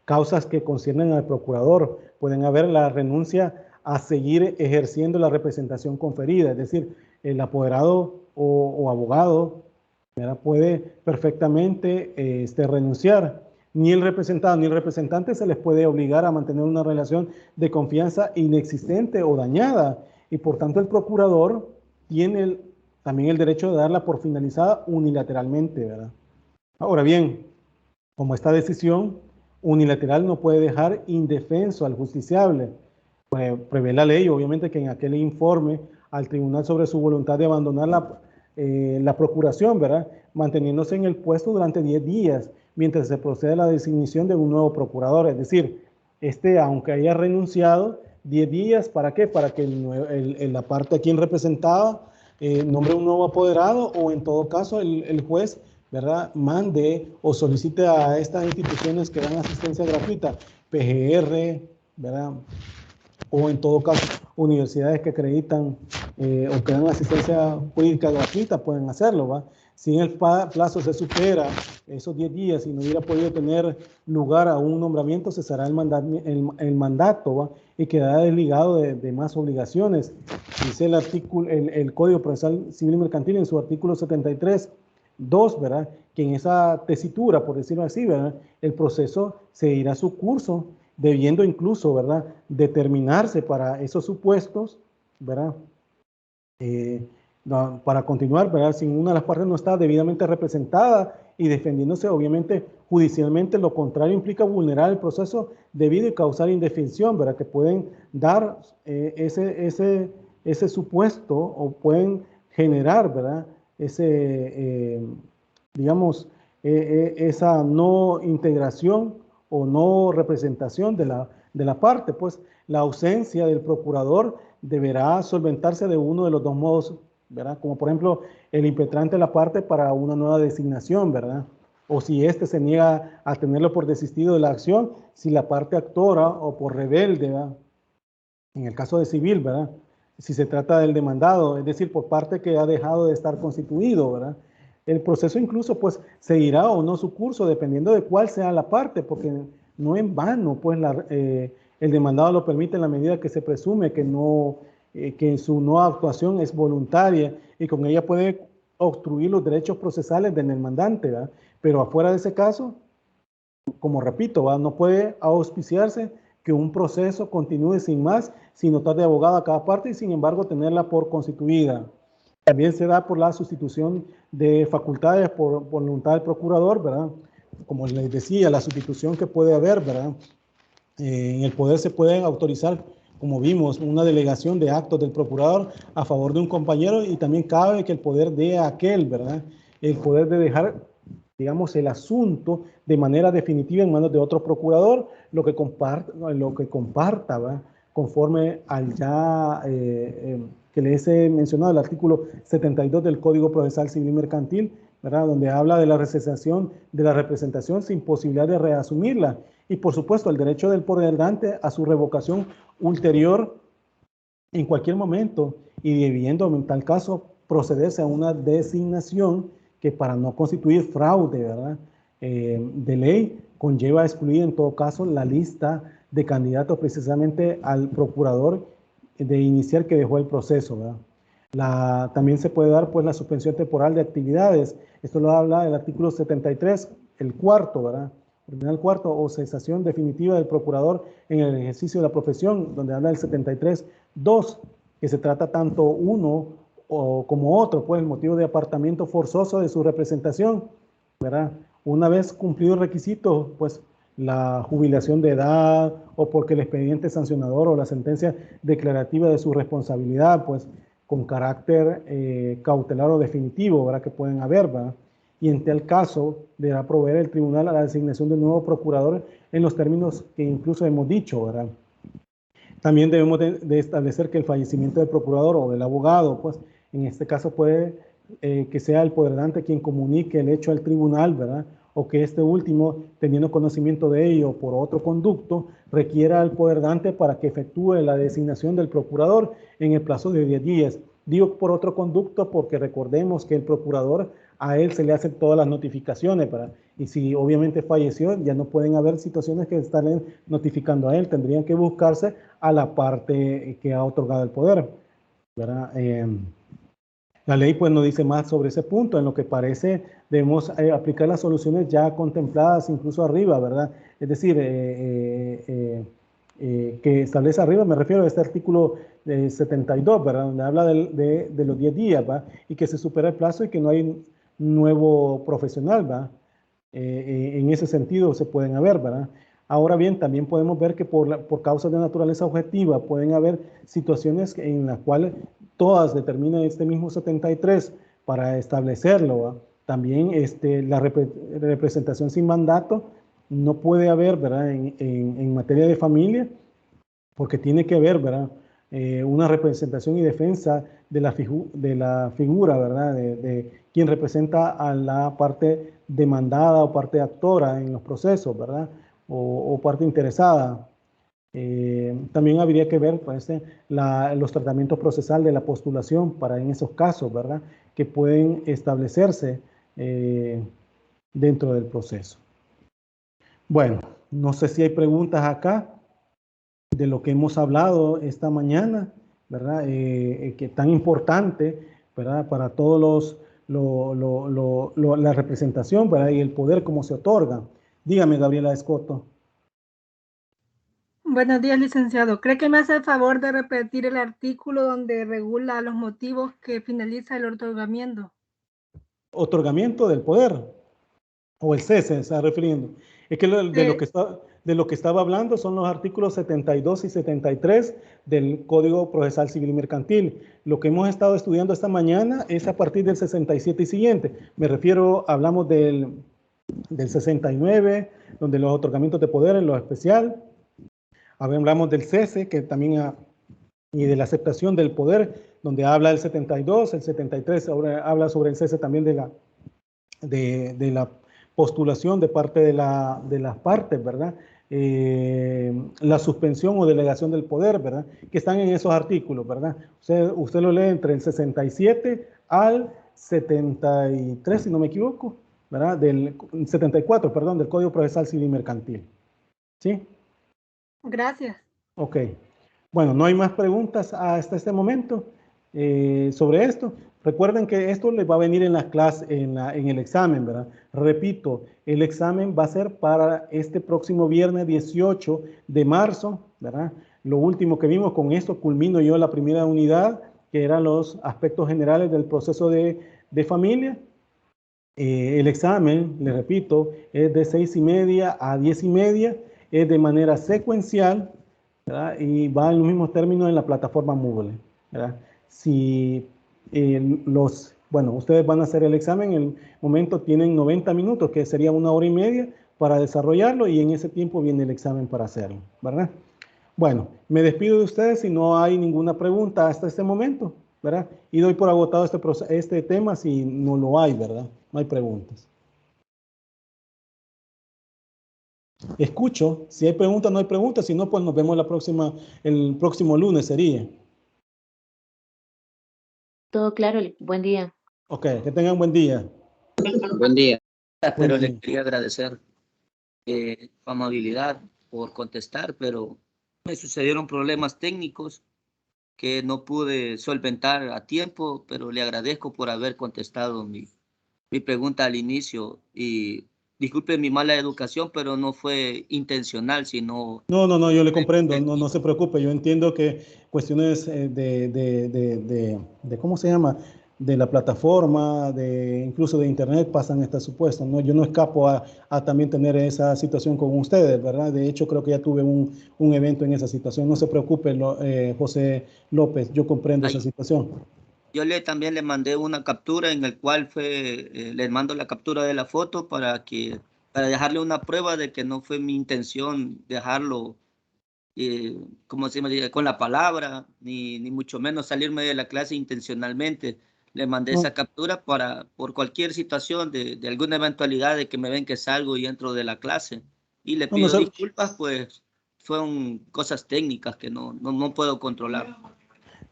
Causas que conciernen al procurador. Pueden haber la renuncia a seguir ejerciendo la representación conferida, es decir, el apoderado o abogado, ¿verdad?, puede perfectamente renunciar. Ni el representado ni el representante se les puede obligar a mantener una relación de confianza inexistente o dañada, y por tanto el procurador tiene también el derecho de darla por finalizada unilateralmente, ¿verdad? Ahora bien, como esta decisión unilateral no puede dejar indefenso al justiciable, pues prevé la ley, obviamente, que en aquel informe al tribunal sobre su voluntad de abandonar la procuración, ¿verdad?, manteniéndose en el puesto durante 10 días, mientras se procede a la designación de un nuevo procurador. Es decir, aunque haya renunciado, 10 días, ¿para qué? Para que la parte a quien representaba nombre un nuevo apoderado, o en todo caso el juez, ¿verdad?, mande o solicite a estas instituciones que dan asistencia gratuita, PGR, ¿verdad?, o en todo caso universidades que acreditan o que dan asistencia jurídica gratuita, pueden hacerlo, ¿va? Si en el plazo se supera esos 10 días y no hubiera podido tener lugar a un nombramiento, cesará el mandato, ¿va?, y quedará desligado de más obligaciones. Dice el Código Procesal Civil y Mercantil en su artículo 73.2, ¿verdad?, que en esa tesitura, por decirlo así, ¿verdad?, el proceso seguirá su curso, debiendo incluso, ¿verdad?, determinarse para esos supuestos, ¿verdad?, para continuar, ¿verdad?, si una de las partes no está debidamente representada y defendiéndose, obviamente, judicialmente. Lo contrario implica vulnerar el proceso debido y causar indefensión, ¿verdad?, que pueden dar ese supuesto, o pueden generar, ¿verdad?, digamos, esa no integración o no representación de la parte. Pues la ausencia del procurador deberá solventarse de uno de los dos modos, ¿verdad?, como por ejemplo el impetrante de la parte para una nueva designación, ¿verdad?, o si éste se niega a tenerlo por desistido de la acción, si la parte actora, o por rebelde, ¿verdad?, en el caso de civil, ¿verdad?, si se trata del demandado, es decir, por parte que ha dejado de estar constituido, ¿verdad?, el proceso incluso pues seguirá o no su curso dependiendo de cuál sea la parte, porque no en vano pues el demandado lo permite en la medida que se presume que su no actuación es voluntaria y con ella puede obstruir los derechos procesales del demandante, ¿verdad? Pero afuera de ese caso, como repito, ¿verdad?, no puede auspiciarse que un proceso continúe sin más, sin notar de abogado a cada parte y sin embargo tenerla por constituida. También se da por la sustitución de facultades por voluntad del procurador, ¿verdad? Como les decía, la sustitución que puede haber, ¿verdad? En el poder se pueden autorizar, como vimos, una delegación de actos del procurador a favor de un compañero, y también cabe que el poder dé a aquel, ¿verdad?, el poder de dejar digamos, el asunto de manera definitiva en manos de otro procurador, lo que comparta, ¿verdad? Conforme al ya que les he mencionado, el artículo 72 del Código Procesal Civil y Mercantil, ¿verdad? Donde habla de la representación sin posibilidad de reasumirla. Y por supuesto, el derecho del poderante a su revocación ulterior en cualquier momento y debiendo en tal caso procederse a una designación que para no constituir fraude, ¿verdad? De ley conlleva excluir en todo caso la lista de candidatos precisamente al procurador de iniciar que dejó el proceso, ¿verdad? También se puede dar pues la suspensión temporal de actividades. Esto lo habla el artículo 73, el cuarto, ¿verdad? El cuarto, o cesación definitiva del procurador en el ejercicio de la profesión, donde habla el 73.2, que se trata tanto uno como otro, pues el motivo de apartamiento forzoso de su representación, ¿verdad? Una vez cumplido el requisito, pues la jubilación de edad o porque el expediente sancionador o la sentencia declarativa de su responsabilidad, pues con carácter cautelar o definitivo, ¿verdad? Que pueden haber, ¿verdad? Y en tal caso deberá proveer el tribunal a la designación de un nuevo procurador en los términos que incluso hemos dicho, ¿verdad? También debemos de establecer que el fallecimiento del procurador o del abogado, pues en este caso puede que sea el poderante quien comunique el hecho al tribunal, ¿verdad? O que este último, teniendo conocimiento de ello por otro conducto, requiera al poderante para que efectúe la designación del procurador en el plazo de 10 días. Digo por otro conducto porque recordemos que el procurador, a él se le hacen todas las notificaciones, ¿verdad? Y si obviamente falleció, ya no pueden haber situaciones que están notificando a él, tendrían que buscarse a la parte que ha otorgado el poder, ¿verdad? La ley pues no dice más sobre ese punto, en lo que parece debemos aplicar las soluciones ya contempladas incluso arriba, ¿verdad? Es decir, que establece arriba, me refiero a este artículo 72, ¿verdad? Donde habla de los 10 días, ¿va? Y que se supera el plazo y que no hay nuevo profesional, ¿va? En ese sentido se pueden haber, ¿verdad? Ahora bien, también podemos ver que por causas de naturaleza objetiva pueden haber situaciones en las cuales todas determina este mismo 73 para establecerlo, ¿va? También la representación sin mandato no puede haber, ¿verdad? En materia de familia, porque tiene que haber, ¿verdad? Una representación y defensa de la figura, ¿verdad? De quien representa a la parte demandada o parte actora en los procesos, ¿verdad? O parte interesada. También habría que ver pues, los tratamientos procesales de la postulación para en esos casos, ¿verdad? Que pueden establecerse dentro del proceso. Bueno, no sé si hay preguntas acá de lo que hemos hablado esta mañana, ¿verdad? Que tan importante, ¿verdad? Para todos la representación, ¿verdad? Y el poder como se otorga. Dígame, Gabriela Escoto.
Buenos días, licenciado. ¿Cree que me hace el favor de repetir el artículo donde regula los motivos que finaliza el otorgamiento?
Otorgamiento del poder o el cese, se está refiriendo. Es que de lo que estaba hablando son los artículos 72 y 73 del Código Procesal Civil y Mercantil. Lo que hemos estado estudiando esta mañana es a partir del 67 y siguiente. Me refiero, hablamos del 69, donde los otorgamientos de poder en lo especial. Hablamos del cese, que también y de la aceptación del poder, donde habla el 72, el 73 ahora habla sobre el cese también de la postulación de parte de las partes, ¿verdad? La suspensión o delegación del poder, ¿verdad? Que están en esos artículos, ¿verdad? Usted lo lee entre el 67 al 73, si no me equivoco, ¿verdad? Del 74, perdón, del Código Procesal Civil y Mercantil. ¿Sí?
Gracias.
Ok. Bueno, no hay más preguntas hasta este momento sobre esto. Recuerden que esto les va a venir en la clase, en el examen, ¿verdad? Repito, el examen va a ser para este próximo viernes 18 de marzo, ¿verdad? Lo último que vimos, con esto culmino yo la primera unidad, que eran los aspectos generales del proceso de familia. El examen, les repito, es de 6:30 a 10:30, es de manera secuencial, ¿verdad? Y va en los mismos términos en la plataforma Moodle, ¿verdad? Si los Bueno, ustedes van a hacer el examen, en el momento tienen 90 minutos, que sería 1 hora y media para desarrollarlo, y en ese tiempo viene el examen para hacerlo, ¿verdad? Bueno, me despido de ustedes si no hay ninguna pregunta hasta este momento, ¿verdad? Y doy por agotado este tema si no lo hay, ¿verdad? No hay preguntas. Escucho, si hay preguntas, no hay preguntas, si no, pues nos vemos el próximo lunes sería.
Todo claro, buen día.
Ok, que tengan buen día.
Buen día. Pero
Buen
le
día.
quería agradecer su amabilidad por contestar, pero me sucedieron problemas técnicos que no pude solventar a tiempo, pero le agradezco por haber contestado mi pregunta al inicio. Y disculpe mi mala educación, pero no fue intencional, sino...
No, yo le comprendo, no se preocupe, yo entiendo que cuestiones de ¿cómo se llama? De la plataforma, incluso de internet pasan estas supuestas, ¿no? Yo no escapo a también tener esa situación con ustedes, ¿verdad? De hecho, creo que ya tuve un evento en esa situación, no se preocupe, José López, yo comprendo esa situación.
Yo también le mandé una captura en el cual le mando la captura de la foto para dejarle una prueba de que no fue mi intención dejarlo, como se me con la palabra, ni mucho menos salirme de la clase intencionalmente. Le mandé esa captura por cualquier situación de alguna eventualidad de que me ven que salgo y entro de la clase. Y le pido disculpas, pues fueron cosas técnicas que no puedo controlar.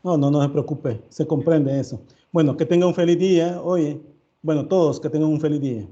No se preocupe, se comprende eso. Bueno, que tenga un feliz día, oye. Bueno, todos que tengan un feliz día.